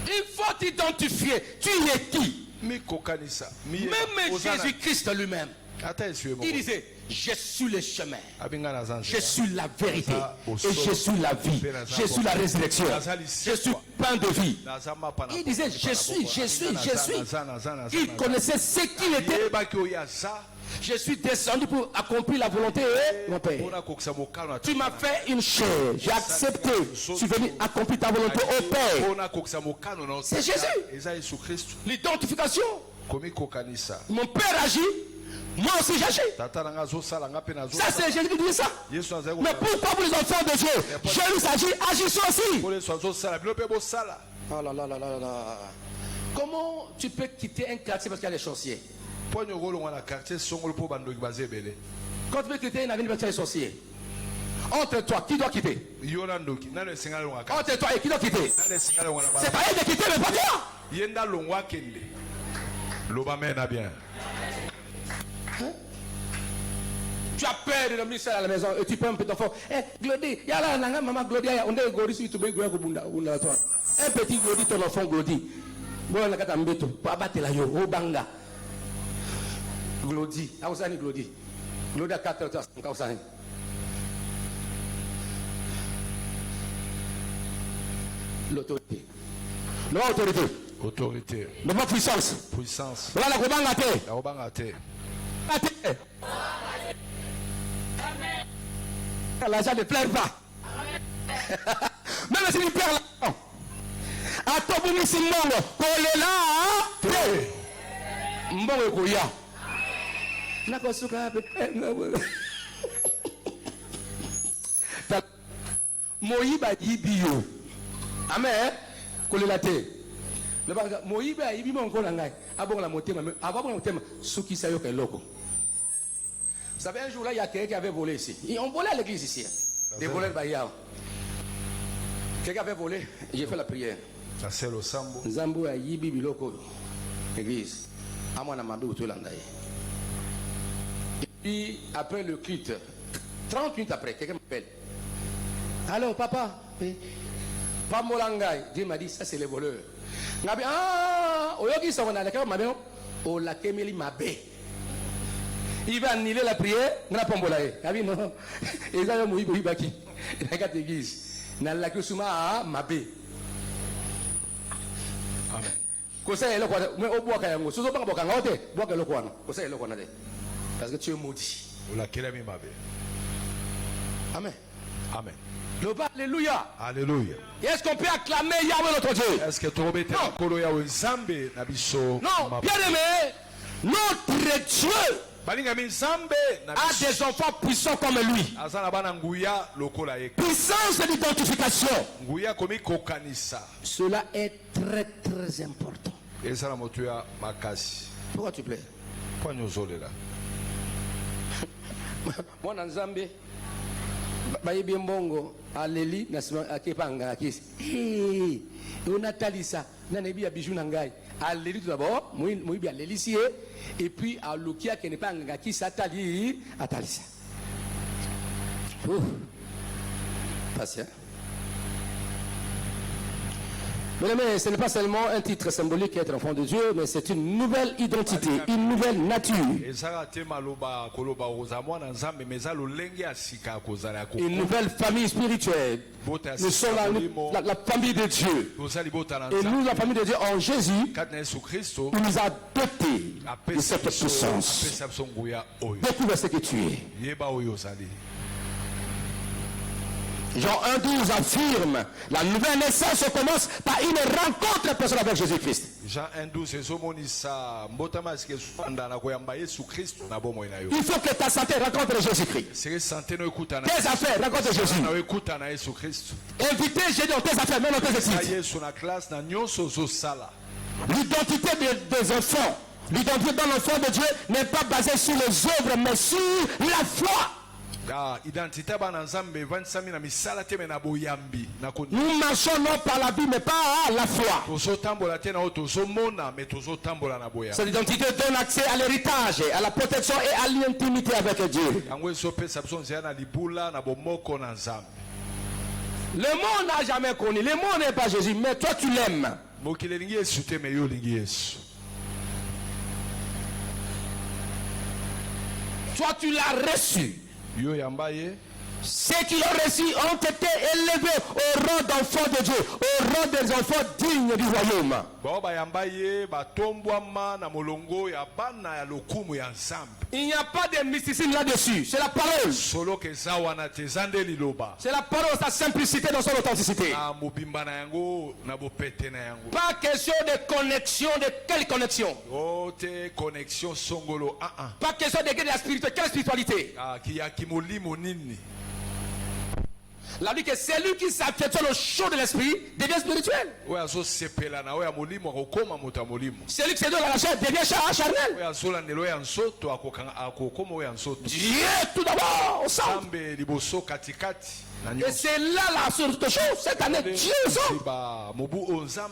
Il faut t'identifier. Tu es qui? Même Jésus-Christ lui-même, il disait, je suis le chemin, je suis la vérité, et je suis la vie, je suis la résurrection, je suis pain de vie. Il disait, je suis. Il connaissait ce qu'il était. Je suis descendu pour accomplir la volonté de mon Père. Tu m'as fait une chair. J'ai accepté. Je suis venu accomplir ta volonté au Père. C'est Jésus. L'identification. Mon Père agit. Moi aussi j'agis. Ça c'est Jésus qui dit ça. Mais pourquoi pour les enfants de Dieu, Jésus agit, agissez aussi. Oh là là là là là. Comment tu peux quitter un quartier parce qu'il y a des sorciers? Quand tu veux quitter une avenue parce qu'il y a des sorciers, entre toi, qui doit quitter? Entre toi et qui doit quitter? C'est pas elle de quitter, mais pas toi. Tu as peur de l'emmener seul à la maison et tu peux un peu d'enfant. Glody, il y a là un maman Glody, on est Glody si tu veux un petit Glody, ton enfant Glody. Bon, on a qu'à t'embêter, pas battre la yo, au banga. Glody, à Osani Glody. Glody à 4 heures, à Osani. L'autorité. Autorité. La puissance. Voilà la Gobangate. L'argent ne pleure pas. Même si il perd l'argent. A Toboumi Simongo, Kolela, Mbongo Koya. Nakosuka, Moïba Yibio. Amen. Kolela te. Moïba Yibio Nkolanga. Abon la montée, avant la montée, Suki Sayoka Loko. Vous savez, un jour là, il y a quelqu'un qui avait volé ici. On volait à l'église ici. Des voleurs de Bayard. Quelqu'un avait volé, j'ai fait la prière. Zambo a Yibi Biloko, l'église. À moi, Namadou, tout l'andaï. Et puis, après le culte, 30 minutes après, quelqu'un m'appelle. Alors, papa, pas Molangaï. Dieu m'a dit, ça c'est les voleurs. Ah, Oyogi Savana, la caméra m'a dit, oh, la Kemeli m'a bé. Il va annuler la prière, n'a pas mbolaé. Kabi non. Et ça mo ibo ibaki. La carte église. Na la kusuma mabé. Amen. Ko ça est quoi mais au bois kayango. Sozo pas boka ngote, bois ke lokwana. Ko ça est lokwana de. Parce que tu es maudit. La kelami mabé. Amen. Amen. Alléluia. Alléluia. Est-ce qu'on peut acclamer Yahweh notre Dieu? Est-ce que tu peux mettre Yahweh Zambé na biso? Non, bien aimé, notre Dieu a des enfants puissants comme lui. Puissance d'identification. Cela est très très important. Pourquoi tu plais? Moi dans Zambie, bayebi mbongo aleli nasima akepanga akisi. On a talisa nanebi ya bijou nangai. Aleli tout d'abord, moibi aleli sie et puis alukia qui n'est pas ngaki satali atalisa. Patient. Mais ce n'est pas seulement un titre symbolique être enfant de Dieu, mais c'est une nouvelle identité, une nouvelle nature. Une nouvelle famille spirituelle. Nous sommes la famille de Dieu. Et nous, la famille de Dieu en Jésus, il nous a dotés de cette puissance. Découvre ce que tu es. Jean 1,12 affirme la nouvelle naissance commence par une rencontre personnelle avec Jésus-Christ. Jean 1,12 il faut que ta santé rencontre Jésus-Christ. Tes affaires rencontrent Jésus. Invitez Jésus dans tes affaires, même dans tes études. L'identité des enfants, l'identité dans l'enfant de Dieu n'est pas basée sur les œuvres, mais sur la foi. Nous marchons non par la vie mais pas la foi. Cette identité donne accès à l'héritage, à la protection et à l'intimité avec Dieu. Le monde n'a jamais connu, le monde n'est pas Jésus, mais toi tu l'aimes. Toi tu l'as reçu. Ceux qui l'ont reçu ont été élevés au rang d'enfants de Dieu, au rang des enfants dignes du royaume. Il n'y a pas de mysticisme là-dessus. C'est la parole. C'est la parole, sa simplicité dans son authenticité. Pas question de connexion, de quelle connexion? Pas question de la spiritualité. Quelle spiritualité? La vie que celui qui s'affectionne au chaud de l'esprit devient spirituel. Celui qui se donne à la chair devient charnel. Dieu tout d'abord au centre. Et c'est là la source de choses. Cette année, Dieu est au centre.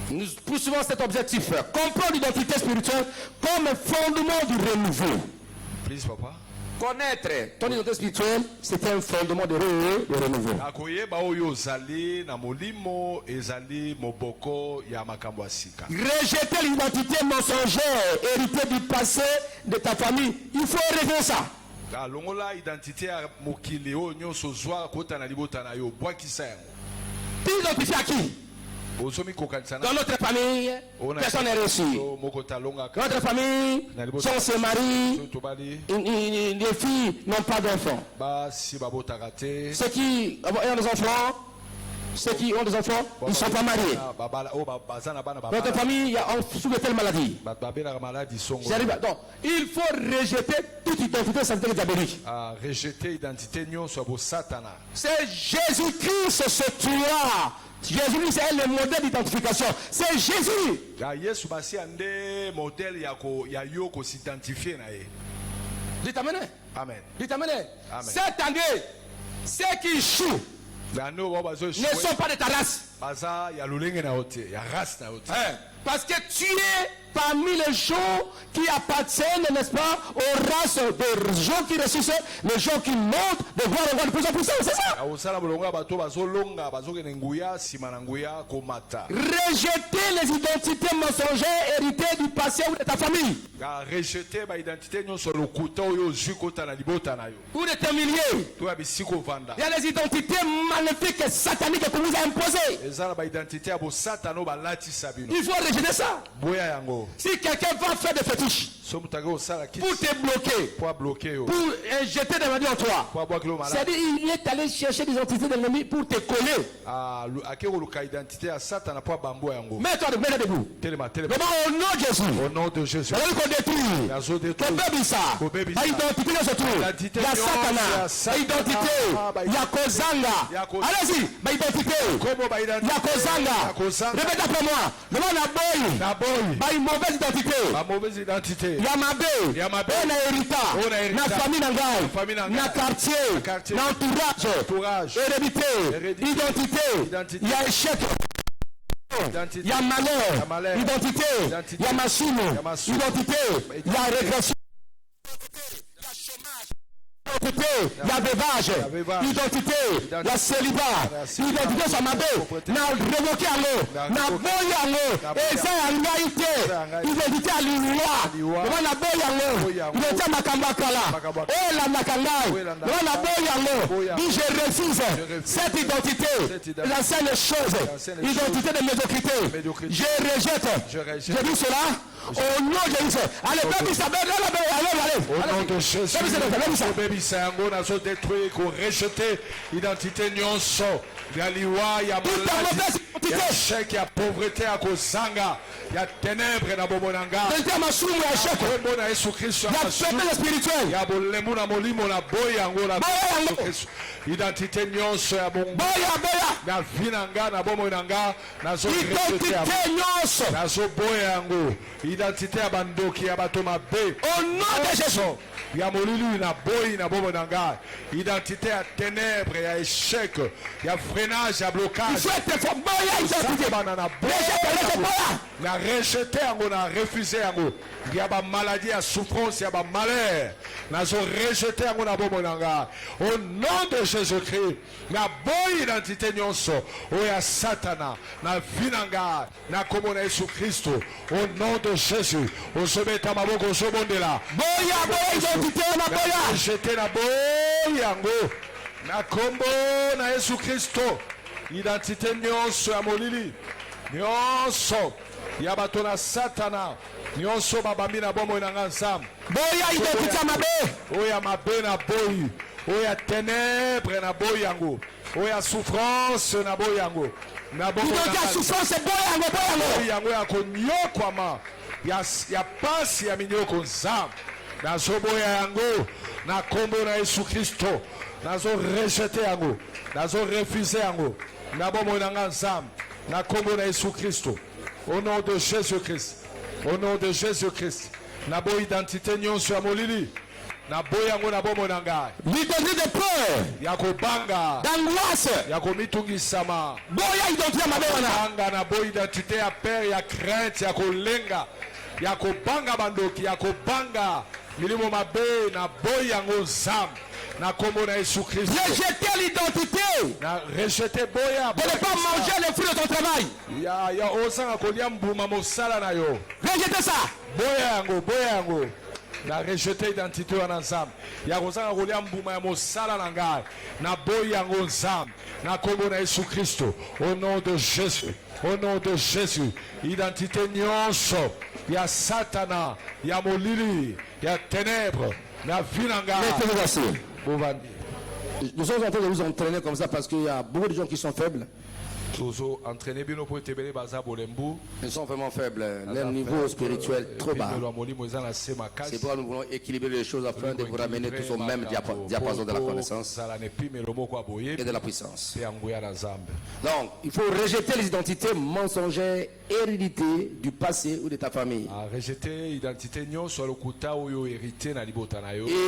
Nous poursuivons cet objectif. Comprendre l'identité spirituelle comme un fondement du renouveau. Please, papa. Connaître ton identité spirituelle, c'est un fondement de renouveau. Rejeter l'identité mensongère héritée du passé de ta famille, il faut arrêter ça. Tu identifies à qui? Dans notre famille, personne n'est reçu. Dans notre famille, si on se marie, les filles n'ont pas d'enfants. Ceux qui ont des enfants, ils ne sont pas mariés. Dans notre famille, on souffre de telle maladie. Donc, il faut rejeter toute identité satanique diabolique. C'est Jésus-Christ ce tueur. Jésus, c'est le modèle d'identification. C'est Jésus. Dites Amen. Amen. Dites Amen. Cette année, ceux qui échouent ne sont pas de ta race. Parce que tu es parmi les gens qui appartiennent, n'est-ce pas, aux races des gens qui ressuscitent, les gens qui montent de voir de plus en plus, c'est ça. Rejeter les identités mensongères héritées du passé ou de ta famille. Ou de tes milliers. Il y a des identités magnifiques et sataniques qu'on vous a imposées. Il faut rejeter ça. Si quelqu'un va faire des fétiches pour te bloquer, pour jeter des maladies en toi, c'est-à-dire il est allé chercher des entités de l'ennemi pour te coller. Mets-toi debout. Au nom de Jésus. Au nom de Jésus. Qu'on détruit. Ton bébé ça. L'identité de ce trou. Il y a Satana. L'identité. Il y a Kozanga. Allez-y. L'identité. Il y a Kozanga. Répète après moi. Le nom n'a pas une mauvaise identité. Il y a Mabé. On a héritage. Na famille Nangai. Na quartier. Na entourage. Hérédité. Identité. Il y a échec. Il y a malheur, identité, il y a machine, identité, il y a régression, il y a chômage, identité, il y a bévage, identité, il y a célibat, identité, ça m'a dit, n'a révoqué à l'eau, n'a boyé à l'eau, et ça a l'humanité, identité à l'humanité, on a boyé à l'eau, identité à Makambakala, oh la Makangai, on a boyé à l'eau, dit je refuse cette identité, la seule chose, identité de médiocrité, je rejette, je dis cela, au nom de Jésus, allez, baby, ça, allez, au nom de Jésus, baby, ça, on a détruit, qu'on rejette identité nyonso, yaliwa, ya maladie, ya échec, ya pauvreté, ya kozanga, ya ténèbres na bomonanga, ya na Yesu Christ, ya faiblesse spirituelle, ya bolemu na molimo na boya ngo na identité nyonso ya bongo, na vinanga na bomonanga, na zo rejette ya na zo boya ngo, identité ya bandoki ya bato mabe, au nom de Jésus. Ya molili na boyi na bomo nanga, identité à ténèbres, ya échec, ya freinage, ya blocage. Na rejeté yango, na refusé yango. Ya ba maladie, ya souffrance, ya ba malheur. Na zo rejeté yango na bomo nanga. Au nom de Jésus-Christ, na boyi identité nyonso, o ya Satana, na vinanga, na komo na Yesu Christo. Au nom de Jésus, o sobeta maboko o sobondela. Jeter na boy yango na kombo na Yesu Kristo, identité nyonso ya molili nyonso ya bato na Satana nyonso babambi na bomoi na nzambe boya identité mabe oya mabe na boyi oya ténèbres na boy yango oya souffrance na boy yango na bomoi na souffrance boy yango ya konyokwama ya pasi ya minyoko nzambe nazo boya yango na kombo na Yesu Kristo, nazo rejeter yango, nazo refuser yango, na bomo na nzambe, na kombo na Yesu Kristo. Au nom de Jésus-Christ, au nom de Jésus-Christ, na bo identité nyonso ya molili, na boya yango na bomo na ngai. L'identité de peur, ya kobanga, d'angoisse, ya komitungisama, boya identité mabe wana. Banga na bo identité ya peur, ya crainte, ya kolenga, ya kobanga bandoki, ya kobanga milimo mabe na boy yango nzambe na kombo na Yesu Christ. Rejeter l'identité. Na rejeter boya. De ne pas manger les fruits de ton travail. Ya osanga kolia mbuma mosala na yo. Rejeter ça. Boya yango. Na rejeter identité wana nzambe. Ya osanga kolia mbuma ya mosala na ngai. Na boy yango nzambe na kombo na Yesu Kristo. Au nom de Jésus. Au nom de Jésus. Identité nyonso ya Satana, ya molili, ya ténèbres, na vinanga. Nous sommes en train de vous entraîner comme ça parce qu'il y a beaucoup de gens qui sont faibles. Ils sont vraiment faibles. Leur niveau spirituel trop bas. C'est pourquoi nous voulons équilibrer les choses afin de vous ramener tous au même diapason de la connaissance et de la puissance. Donc, il faut rejeter les identités mensongères héréditées du passé ou de ta famille.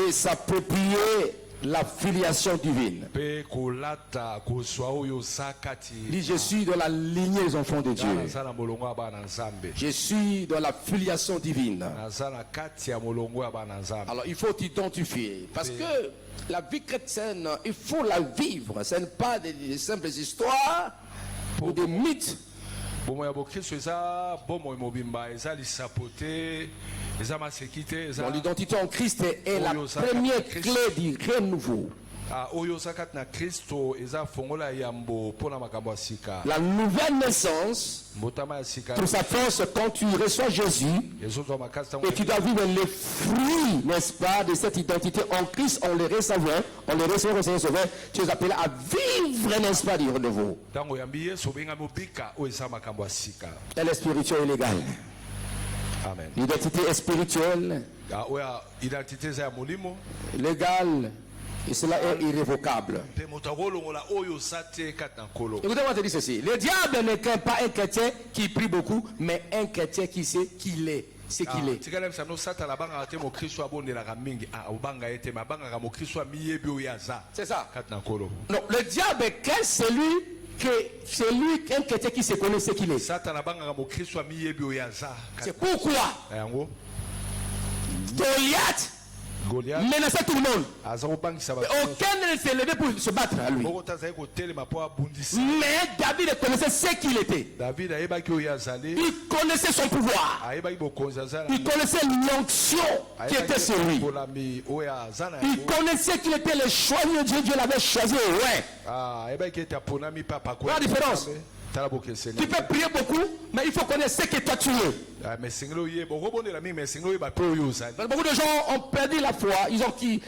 Et s'approprier la filiation divine. Dis, je suis dans la lignée des enfants de Dieu. Je suis dans la filiation divine. Alors il faut t'identifier. Parce que la vie chrétienne, il faut la vivre. Ce n'est pas des simples histoires ou des mythes. Donc l'identité en Christ est la première clé du renouveau. La nouvelle naissance trouve sa force quand tu reçois Jésus et tu dois vivre les fruits, n'est-ce pas, de cette identité en Christ. On les recevait au Seigneur Sauveur. Tu es appelé à vivre, n'est-ce pas, du renouveau. Elle est spirituelle et légale. Amen. L'identité est spirituelle, légale, et cela est irrévocable. Écoutez-moi, te dire ceci. Le diable ne craint pas un chrétien qui prie beaucoup, mais un chrétien qui sait qu'il est. C'est qu'il est. C'est ça. Non, le diable craint celui qu'un chrétien qui se connaît ce qu'il est. C'est pourquoi Goliath menaçait tout le monde. Aucun ne s'est levé pour se battre à lui. Mais David connaissait ce qu'il était. Il connaissait son pouvoir. Il connaissait l'onction qui était sur lui. Il connaissait qu'il était le choix de Dieu. Dieu l'avait choisi. Ouais. La différence. Tu peux prier beaucoup, mais il faut connaître ce que toi tu es. Beaucoup de gens ont perdu la foi. Ils ont qui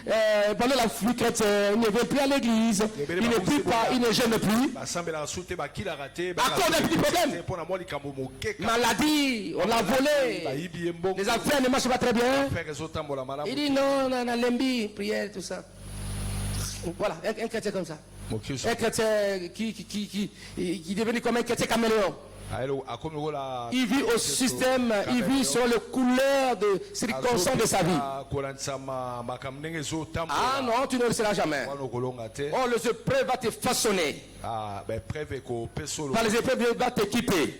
pendant la fuite chrétienne, ils ne viennent plus à l'église, ils ne prient pas, ils ne jeûnent plus. À cause d'un petit problème. Maladie, on l'a volé. Les affaires ne marchent pas très bien. Il dit non, lembi, prière, tout ça. Voilà, un chrétien comme ça. Un chrétien qui est devenu comme un chrétien caméléon. Il vit au système, il vit sur les couleurs de circonstances de sa vie. Ah non, tu ne le seras jamais. Oh, les épreuves vont te façonner. Par les épreuves, Dieu va t'équiper.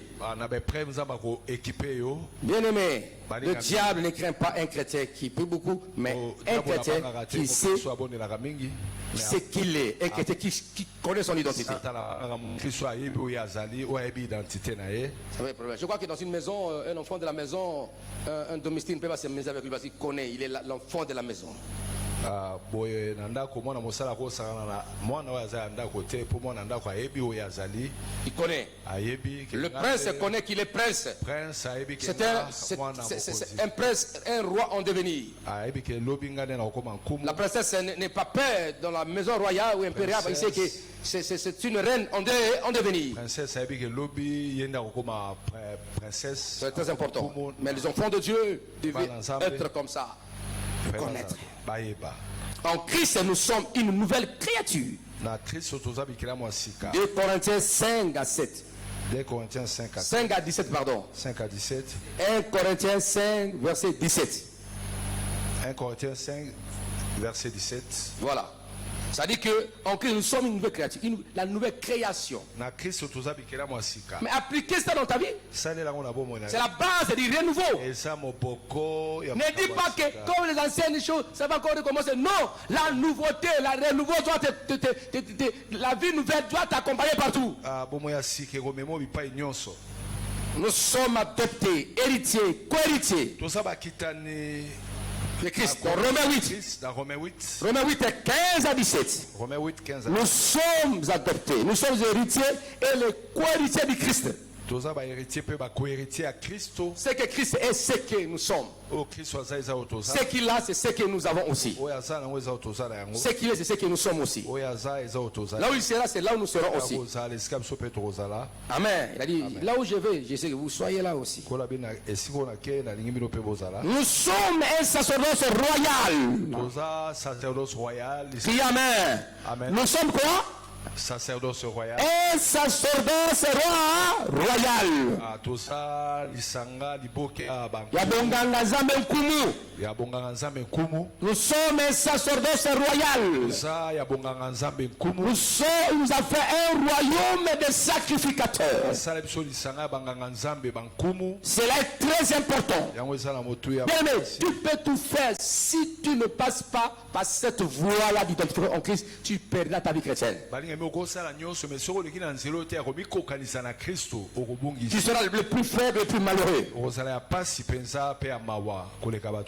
Bien aimé, le diable ne craint pas un chrétien qui prie beaucoup, mais un chrétien qui sait ce qu'il est, un chrétien qui connaît son identité. Je crois que dans une maison, un enfant de la maison, un domestique ne peut pas s'amuser avec lui parce qu'il connaît, il est l'enfant de la maison. Il connaît. Le prince connaît qu'il est prince. C'est un prince, un roi en devenir. La princesse n'est pas peur dans la maison royale ou impériale. Il sait que c'est une reine en devenir. C'est très important. Mais les enfants de Dieu devaient être comme ça. Connaître. En Christ, nous sommes une nouvelle créature. 2 Corinthiens 5 à 7. 5 à 17, pardon. 5 à 17. 1 Corinthiens 5, verset 17. 1 Corinthiens 5, verset 17. Voilà. Ça dit que en Christ, nous sommes une nouvelle créature, la nouvelle création. Mais appliquer ça dans ta vie, c'est la base du renouveau. Ne dis pas que comme les anciennes choses, ça va encore recommencer. Non, la nouveauté, la renouveau doit la vie nouvelle doit t'accompagner partout. Nous sommes adoptés, héritiers, co-héritiers. Le Christ, dans Romains 8. Romains 8 est 15 à 17. Nous sommes adoptés, nous sommes héritiers et les co-héritiers du Christ. Ce que Christ est, ce que nous sommes. Ce qu'il a, c'est ce que nous avons aussi. Ce qu'il est, c'est ce que nous sommes aussi. Là où il sera, c'est là où nous serons aussi. Amen. Il a dit, là où je vais, je sais que vous soyez là aussi. Nous sommes un sacerdoce royal. Dis Amen. Nous sommes quoi? Sacerdoce royal. Un sacerdoce royal. Nous sommes un sacerdoce royal. Nous avons fait un royaume de sacrificateurs. Cela est très important. Bien, tu peux tout faire. Si tu ne passes pas par cette voie-là d'identité en Christ, tu perdras ta vie chrétienne. Tu seras le plus faible et le plus malheureux.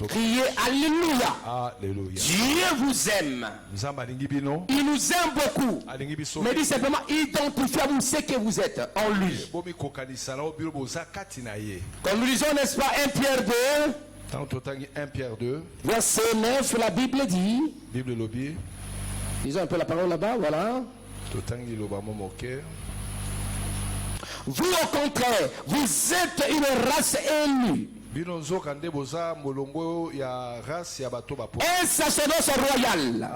Criez Alléluia. Alléluia. Dieu vous aime. Il nous aime beaucoup. Mais dit simplement, identifiez-vous ce que vous êtes en lui. Comme nous disons, n'est-ce pas, 1 Pierre 2. 1 Pierre 2. Verset 9, la Bible dit. Lisons un peu la parole là-bas, voilà. Vous au contraire, vous êtes une race élue. Un sacerdoce royal,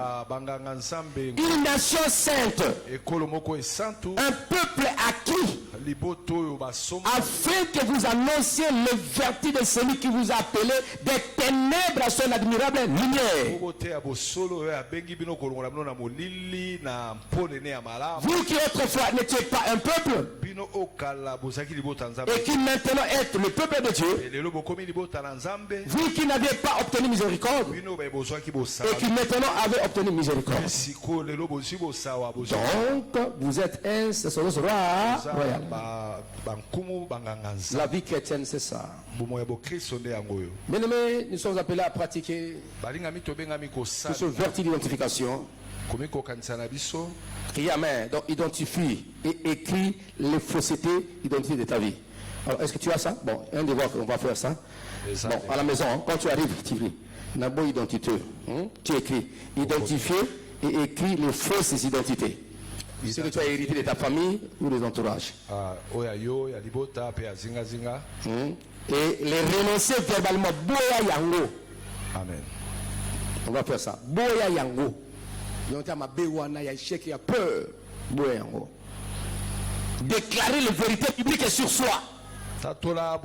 une nation sainte, un peuple acquis, afin que vous annonciez le vertu de celui qui vous a appelé des ténèbres à son admirable lumière. Vous qui autrefois n'étiez pas un peuple et qui maintenant êtes le peuple de Dieu, vous qui n'avez pas obtenu miséricorde et qui maintenant avez obtenu miséricorde. Donc vous êtes un sacerdoce royal. La vie chrétienne, c'est ça. Bien-aimés, nous sommes appelés à pratiquer ce vertu d'identification. Amen. Donc identifie et écris les faussetés d'identité de ta vie. Alors, est-ce que tu as ça? Bon, un devoir qu'on va faire ça. Bon, à la maison, hein, quand tu arrives, tu écris. Une bonne identité. Tu écris. Identifier et écris les fausses identités. Ce que tu as hérité de ta famille ou des entourages. Et les renoncer verbalement. Boya yango. Amen. On va faire ça. Boya yango. Il y a peur. Boya yango. Déclarer les vérités bibliques sur soi. C'est que la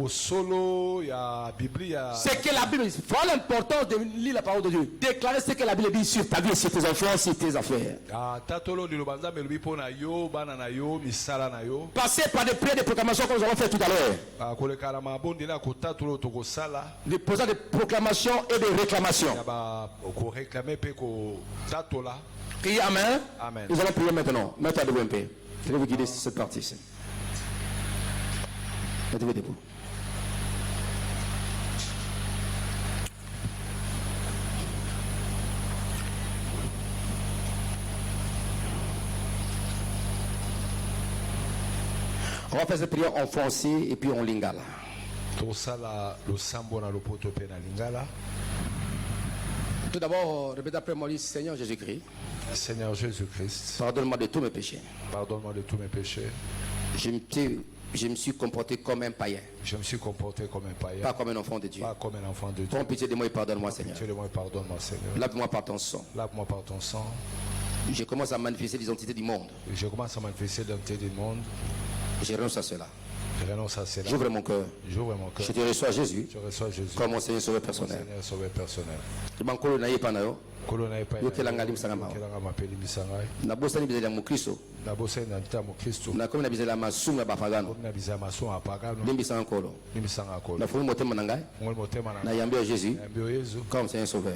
Bible dit. Voilà l'importance de lire la parole de Dieu. Déclarer ce que la Bible dit sur ta vie, sur tes enfants, sur tes affaires. Passer par des prières de proclamation comme nous avons fait tout à l'heure. Des posants de proclamation et de réclamation. Criez Amen. Amen. Nous allons prier maintenant. Mettez-vous debout un peu. Je vais vous guider sur cette partie-ci. Mettez-vous debout. On va faire cette prière en français et puis en lingala. Tout d'abord, répétez après moi, Seigneur Jésus-Christ. Seigneur Jésus-Christ. Pardonne-moi de tous mes péchés. Pardonne-moi de tous mes péchés. Je me suis comporté comme un païen. Je me suis comporté comme un païen. Pas comme un enfant de Dieu. Pas comme un enfant de Dieu. Prends pitié de moi et pardonne-moi, Seigneur. Pitié de moi et pardonne-moi, Seigneur. Lave-moi par ton sang. Lave-moi par ton sang. Je commence à manifester l'identité du monde. Je commence à manifester l'identité du monde. Je renonce à cela. Je renonce à cela. J'ouvre mon cœur. J'ouvre mon cœur. Je te reçois Jésus. Je reçois Jésus. Comme mon Seigneur Sauveur personnel. Seigneur Sauveur personnel. Je m'en colle naïe pas naïo. yokelanga limusanga nabosani bizali ya mukristo nakomi na bizali ya masumu ya bapagano limbisanga nkolo nafumi motema na ngai nayambi ya Jésus comme Seigneur Sauveur.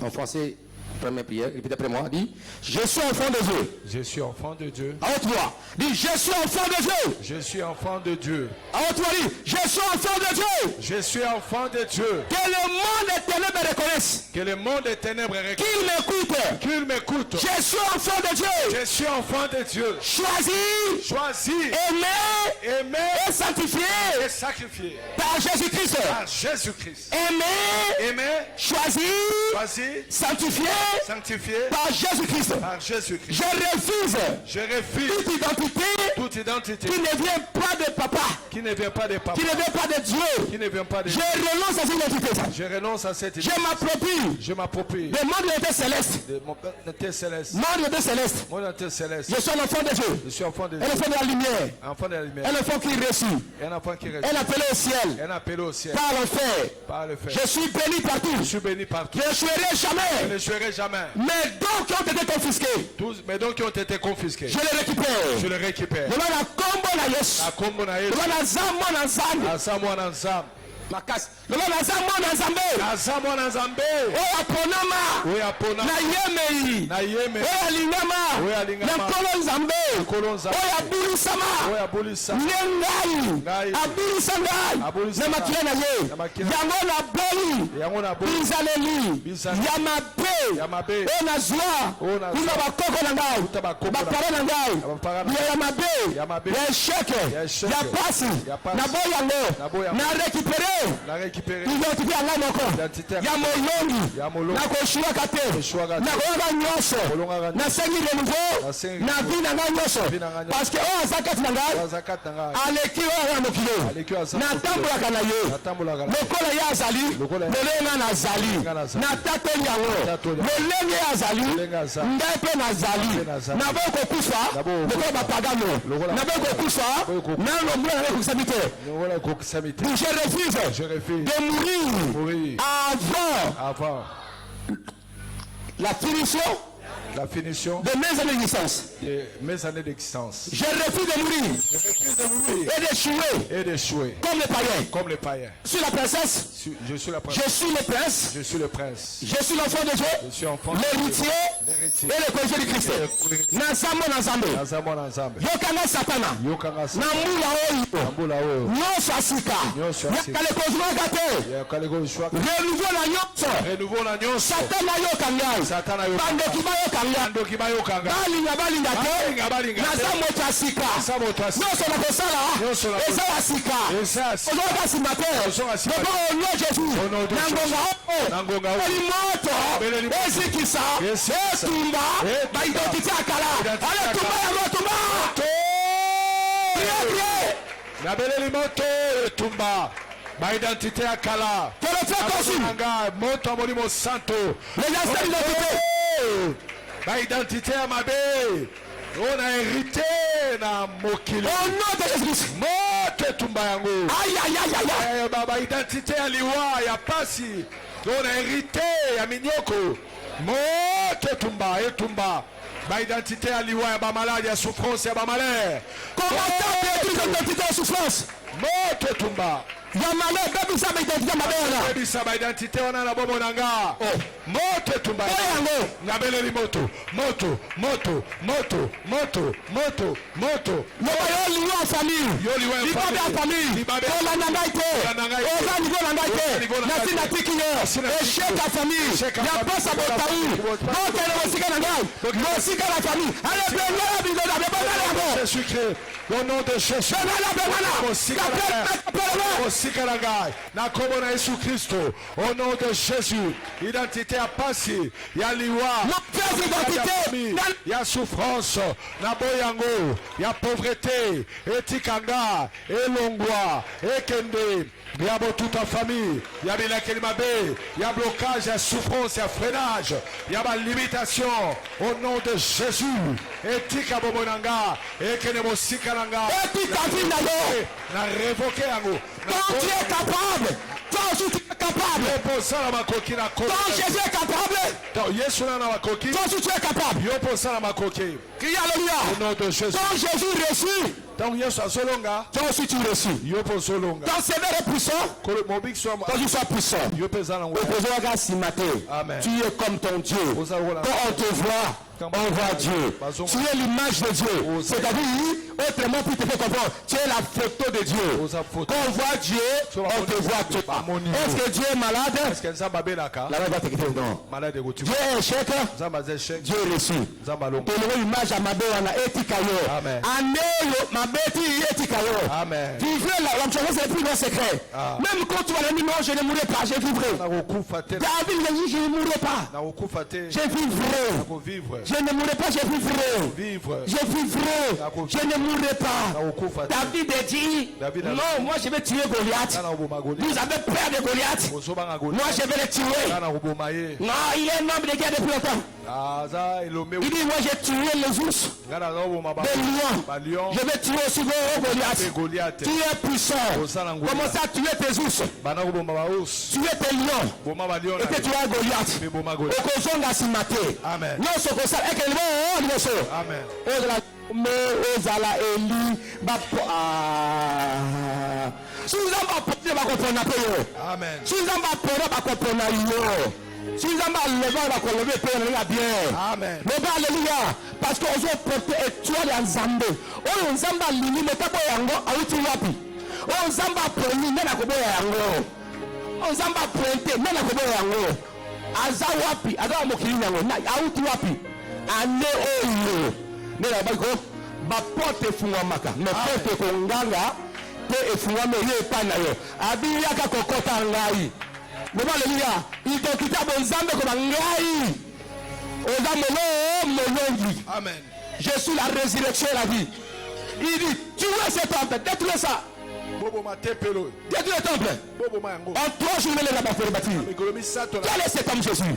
En français, première prière, répétez après moi, dit je suis enfant de Dieu. Je suis enfant de Dieu. À haute voix, dit je suis enfant de Dieu. Je suis enfant de Dieu. À haute voix, dit je suis enfant de Dieu. Je suis enfant de Dieu. Que le monde des ténèbres reconnaisse. Que le monde des ténèbres reconnaisse. Qu'il m'écoute. Qu'il m'écoute. Je suis enfant de Dieu. Je suis enfant de Dieu. Choisi, aimé et sanctifié par Jésus-Christ. Par Jésus-Christ. Aimé, choisi, sanctifié par Jésus-Christ. Par Jésus-Christ. Je refuse toute identité qui ne vient pas de papa, qui ne vient pas de papa, qui ne vient pas de Dieu, qui ne vient pas de Dieu. Je renonce à cette identité. Je renonce à cette identité. Je m'approprie des mondes de l'été céleste. Monde de céleste. Je suis un enfant de Dieu. Je suis enfant de Dieu. Un enfant de la lumière. Enfant de la lumière. Un enfant qui reçut. Un enfant qui reçut. Un appelé au ciel. Un appelé au ciel. Par le fait. Je suis béni partout. Je suis béni partout. Je ne serai jamais. Je ne serai jamais. Mes dons qui ont été confisqués. Tous mes dons qui ont été confisqués. Je les récupère. Je les récupère. Demande à Kombo na Yesu. À Kombo na Yesu. Demande à Zamon Nzambe. À Zamon Nzambe. makasi lelo naza mwana nzambe oyo aponama na yemei oyo alingama na nkolo nzambe oyo abulisama nde ngai abulisa ngai na makila na ye yango na boli bizaleli ya mabe oyo nazwa kuna bakoko na ngai bapara na ngai ya mabe ya esheke ya pasi na boya yango na récupérer identité yango moko ya molongi na koshuaka te na koyoka nyonso nasengi renouveau na vie na ngai nyonso parce que oyo aza kati na ngai aleki oyo ya mokili natambolaka na ye lokola ye azali lolenge nazali natatoli yango lolenge ye azali ngai mpe nazali naboyi kokufa lokola bapagano naboyi kokufa nano mbula naboyi kokisami te je refuse de mourir avant la finition de mes années d'existence. Je refuse de mourir et d'échouer comme les païens. Je suis la princesse. Je suis le prince. Je suis l'enfant de Dieu. L'héritier et le projet du Christ. Nazambe. Yokanga satana. Na mbula oyo. Nyonso asika. Yakale kozwaka te. Renouveau na nyonso. Satana yokanga. Bandoki bayokanga. Balinga te. Naza moto asika. Nyonso na kosala. Eza asika. Ozoka nsima te. Boko Jésus. Nangonga elimoto. Ezikisa. Etumba. Baidentité akala. Ale tumba. Nabeleli moto etumba. Ma identité à Kala. Moto Molimo Santo. Ma identité à Mabé. On a hérité na Mokili. Oh non de Jésus. Moto Tumbayango. Aïe. Ma identité à Liwa. Ya Pasi. On a hérité à Minyoko. Moto Tumba et Tumba. Ma identité à Liwa. Ya ba malade. Ya souffrance. Ya ba malade. Comment t'as pris ton identité à souffrance? Moto Tumba. Yamale baby sa identité mabela. Baby sa identité ona na bobo nanga. Moto tumba. Yango. Ngabele moto. Moto. Yo liwa famille. Yo liwa famille. Ola nangaite. Oza nigo nangaite. Nasi na tikinyo. Esheka famille. Ya posa botaou. Moto na mosika nangai. Mosika la famille. Allez benga la bido na bebana. Jésus-Christ. Au nom de Jésus. Au nom de Jésus, identité à passer, il y a liwa, il y a souffrance, il y a pauvreté, etikanga, elongwa, ekende. Il y a toute ta famille, il y a il y a blocage, il y a souffrance, il y a freinage, il y a limitation. Au nom de Jésus, etika bomonanga, ekenemo sikalanga, etika vinayo, na révoqué yango. Quand tu es capable, quand tu es capable, quand Jésus est capable, quand tu es capable, crie alléluia. Au nom de Jésus. Quand Jésus reçut, toi aussi tu reçus. Quand c'est vrai puissant, quand tu sois puissant, tu es comme ton Dieu. Quand on te voit, on voit Dieu. Tu es l'image de Dieu. C'est-à-dire, autrement pour te faire comprendre, tu es la photo de Dieu. Quand on voit Dieu, on te voit toi. Est-ce que Dieu est malade? La main va te quitter. Non. Dieu est échec. Dieu est reçu. L'image à ma belle, on a éthique. Vivre là, c'est le plus grand secret. Même quand tu vas dire non, je ne mourrai pas, je vivrai. David a dit je ne mourrai pas. Je vivrai. Je ne mourrai pas, je vivrai. Je vivrai. Je ne mourrai pas. David a dit non, moi je vais tuer Goliath. Vous avez peur de Goliath? Moi je vais le tuer. Non, il est un homme de guerre depuis longtemps. Il dit moi j'ai tué les ours, les lions. Je vais tuer aussi Goliath. Tu es puissant. Comment ça tuer tes ours? Tuer tes lions. Et que tu as Goliath. Okozonga simate. Amen. Non sokosa ekelmo liboso. Amen. Ozala Eli Si vous avez apporté, va comprendre un peu. Amen. Si vous avez apporté, va comprendre un. Si vous avez levé, va comprendre bien. Amen. Mais alléluia. Parce qu'on a porté étoile en Zambé. On Zamba lini, mais pas yango, a outi wapi. On Zamba preni, mais na kobo yango. On Zamba prente, mais na kobo yango. Aza wapi, aza mokili yango, na a outi wapi. Ane oyo. Mais la bako, ba porte fungwamaka. Mais porte konganga, te efungwame ye pa na yo. Abi yaka kokota ngai. Mais alléluia. Identité bon Zambé comme ngai. Amen. Je suis la résurrection et la vie. Il dit, tu vois ce temple, détruis ça. Détruis le temple. En 3 jours, les là-bas pour bâtir. Quel est cet homme Jésus?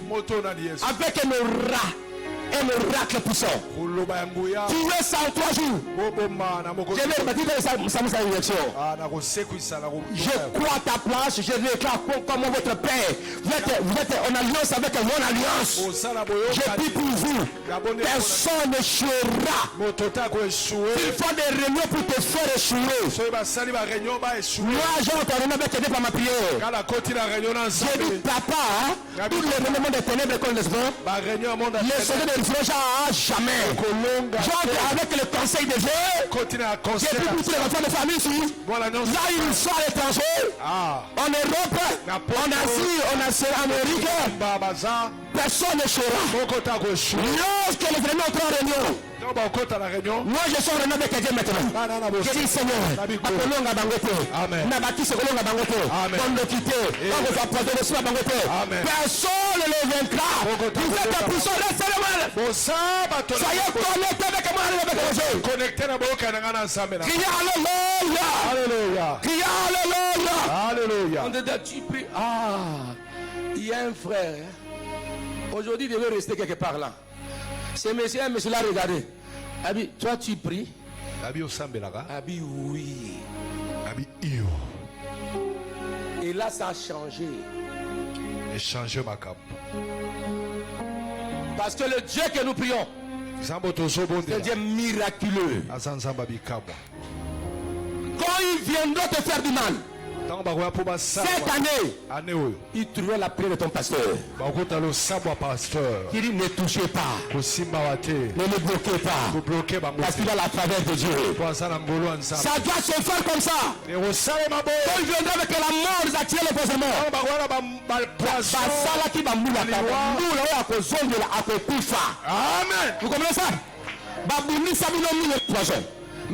Avec un oracle puissant. Tu veux ça en 3 jours. Je vais rebâtir sa direction. Je crois ta place, je déclare comme votre Père. Vous êtes en alliance avec mon alliance. Je dis pour vous, personne n'échouera. Il faut des réunions pour te faire échouer. Moi, j'ai entendu avec aider par ma prière. J'ai dit, papa, tous les éléments des ténèbres qu'on les voit, les soldats de jamais. J'entre avec le conseil de Dieu. J'ai pu pousser les enfants de famille ici. Là, ils sont à l'étranger. En Europe, en Asie, en Amérique. Personne ne sera. Lorsque les éléments entrent en réunion, moi je suis en réunion avec Dieu maintenant. Je dis Seigneur, Bakolonga Bangote, Nabaki Sekolonga Bangote, Kondokite, personne ne les vaincra. Vous êtes en puissance, laissez-le-moi. Soyez connectés avec moi, avec Dieu. Criez Alléluia. Criez Alléluia. On dit, tu pries. Il y a un frère. Aujourd'hui, il devait rester quelque part là. Ce monsieur là, regardez. Abi, toi tu pries. Abi, oui. Et là, ça a changé. Et changé ma cape. Parce que le Dieu que nous prions, c'est un Dieu miraculeux. Quand ils viendront te faire du mal, cette année, il trouvait la prière de ton pasteur. Il dit ne touchez pas, ne le bloquez pas, parce qu'il a la faveur de Dieu. Ça doit se faire comme ça. Quand il viendra avec la mort, ils attirent le poisonnement. Vous comprenez ça? Dieu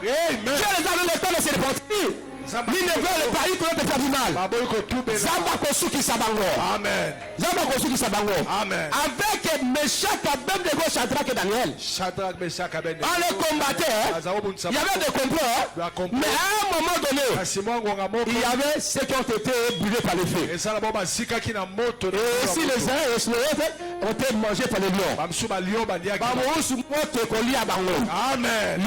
les a donné le temps de se repentir. Ils ne veulent pas, ils peuvent te faire du mal. Amen. Avec Meshach, Abednego, Shadrach et Daniel, on les combattait. Il y avait des complots. Mais à un moment donné, il y avait ceux qui ont été brûlés par le feu. Et si les uns et les autres ont été mangés par les lions. Amen.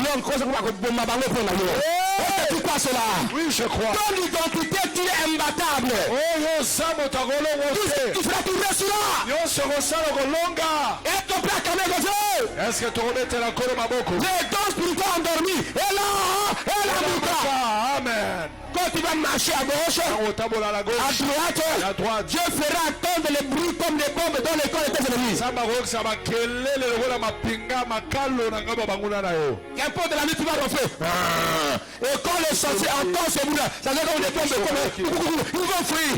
Tu crois cela? Oui, je crois. Ton identité, tu es imbattable. Tu feras tout cela. Et ton père quand Dieu. Est-ce que tu remets la colonne à beaucoup? Les dons spirituels endormis. Et là, Amen. quand tu vas marcher à gauche, à droite, Dieu fera attendre les bruits comme des bombes dans les corps de tes ennemis. Qu'importe de la nuit, tu vas refaire. Et quand les sorciers entendent ce bruit-là, ça veut dire qu'on est tombé comme ils vont fuir.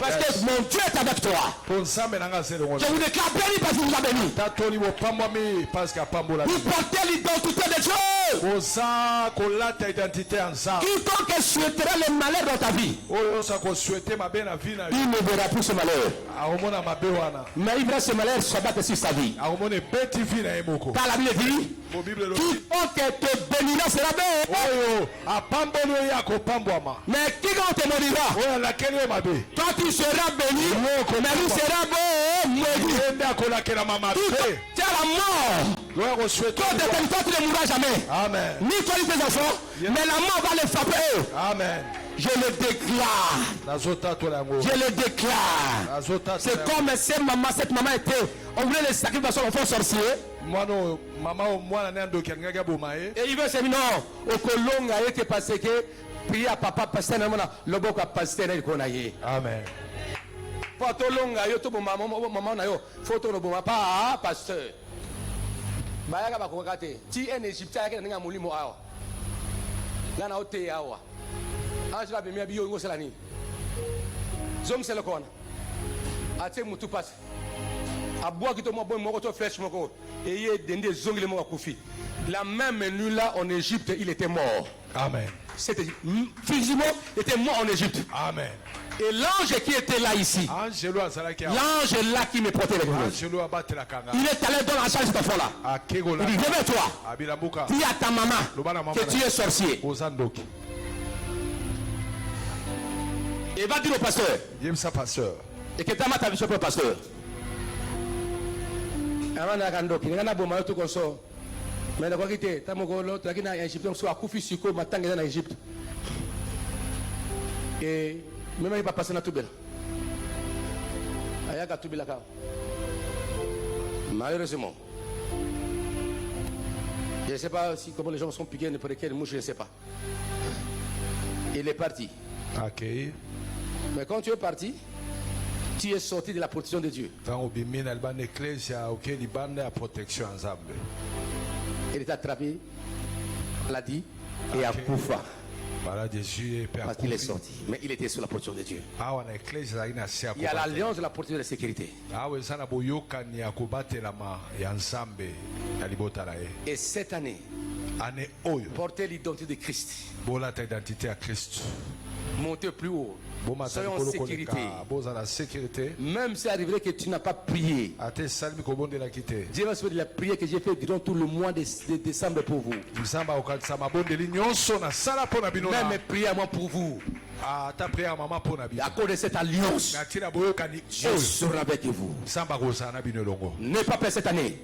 Parce que mon Dieu est avec toi. Je vous déclare béni parce qu'il vous a béni. Vous portez l'identité de Dieu. Quiconque souhaitera le malheur dans ta vie, il ne verra plus ce malheur. Mais il verra ce malheur s'abattre sur sa vie. Car la Bible dit, quiconque te bénira sera béni. Mais quiconque te maudira, toi tu seras béni, mais lui sera maudit. Tu as la mort. Toi tu ne mourras jamais. Amen. Ni toi ni tes enfants, mais la mort va les frapper eux. Amen. Je le déclare. Je le déclare. C'est comme cette maman était. On voulait les sacrifier parce qu'on fait sorcier. Et il veut se dire non. Au Colonga, il était passé que prier à papa, pasteur, le bon pasteur, il connaît. Amen. Photo longa, yo to maman na yo. Photo no bon pas pasteur. Bayaka ba ko kate. Ti en Égyptien ka nga mulimo awa. Là na ote awa. Angela be mi biyo ngo selani. Zom sele kona. Ate mutu passe. Aboua qui te mo bon mo to flèche moko. Et il dende zongle mo kufi. La même nuit là en Égypte, il était mort. Amen. C'était physiquement, il était mort en Égypte. Amen. Et l'ange qui était là ici, l'ange est là qui me portait les choses. Il est allé dans la chambre de cet enfant-là. Il dit, réveille-toi. Dis à ta maman que tu es sorcier. Et va dire au pasteur. Et que ta maman t'a vu sur le pasteur. Mais la vérité, tu as en Égypte, tu as couché sur le matin en Égypte. Et même il va passer dans tout bel. Ayaga tout bel. Malheureusement, je ne sais pas si comment les gens sont piqués pour lesquels moi je ne sais pas. Il est parti. Ok. Mais quand tu es parti, tu es sorti de la protection de Dieu. Il est attrapé, l'a dit, et a Koufa. Parce qu'il est sorti. Mais il était sous la protection de Dieu. Il y a l'alliance de la protection de la sécurité. Et cette année, portez l'identité de Christ. Montez plus haut. Soyons en sécurité. Même si arriverait que tu n'as pas prié. Dieu va se faire de la prière que j'ai fait durant tout le mois de décembre pour vous. Même prier à moi pour vous. À cause de cette alliance, je serai avec vous. N'aie pas peur cette année.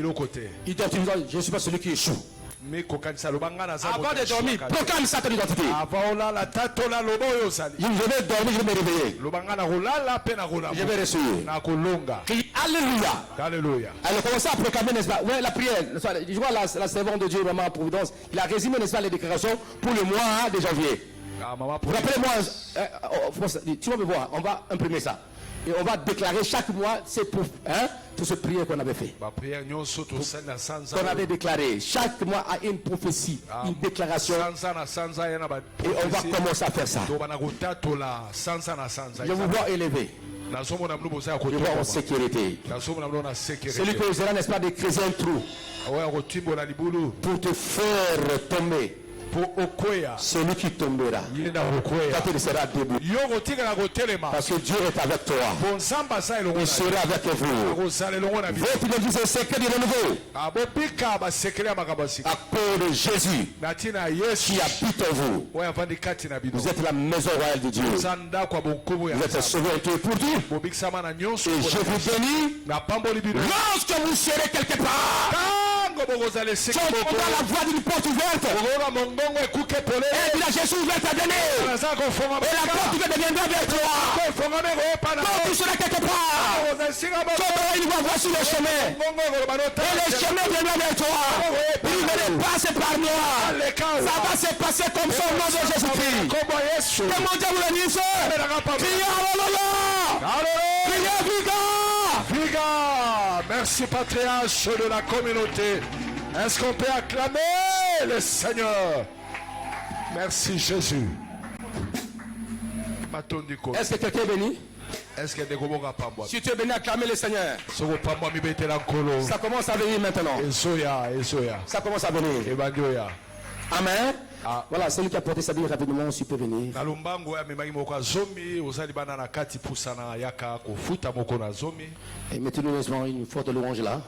Je ne suis pas celui qui échoue. Avant de dormir, proclame ça ton identité. Je vais dormir, je vais me réveiller. Je vais ressusciter. Crie Alléluia. Elle a commencé à proclamer, n'est-ce pas? Ouais, la prière. Je vois la servante de Dieu, maman Providence. Il a résumé, n'est-ce pas, les déclarations pour le mois de janvier. Rappelez-moi, tu vas me voir, on va imprimer ça. Et on va déclarer chaque mois, c'est pour ce prière qu'on avait fait. Qu'on avait déclaré. Chaque mois a une prophétie, une déclaration. Et on va commencer à faire ça. Je vous vois élevé. Je vois en sécurité. Celui que vous aurez, n'est-ce pas, de creuser un trou pour te faire tomber. Celui qui tombera, quand il sera debout, parce que Dieu est avec toi, il sera avec vous. Votre identité, c'est secret du renouveau. À cause de Jésus qui habite en vous. Vous êtes la maison royale de Dieu. Vous êtes sauvé pour tout. Et je vous bénis lorsque vous serez quelque part. On a la voix d'une porte ouverte. Et la Jésus ouverte à donner. Et la porte ouverte deviendra vers toi. Quand tu seras quelque part, quand il va voir sur le chemin. Et le chemin viendra vers toi. Il ne passe par moi. Ça va se passer comme ça au nom de Jésus-Christ. Demandez-vous le ministre. Criez Alléluia. Criez Viga. Merci patriarche de la communauté. Est-ce qu'on peut acclamer le Seigneur? Merci Jésus. Est-ce que quelqu'un est béni? Si tu es béni, acclamer le Seigneur. Ça commence à venir maintenant. Ça commence à venir. Amen. Voilà, celui qui a porté sa Bible rapidement, si peut venir. Et mettez-nous une forte louange là.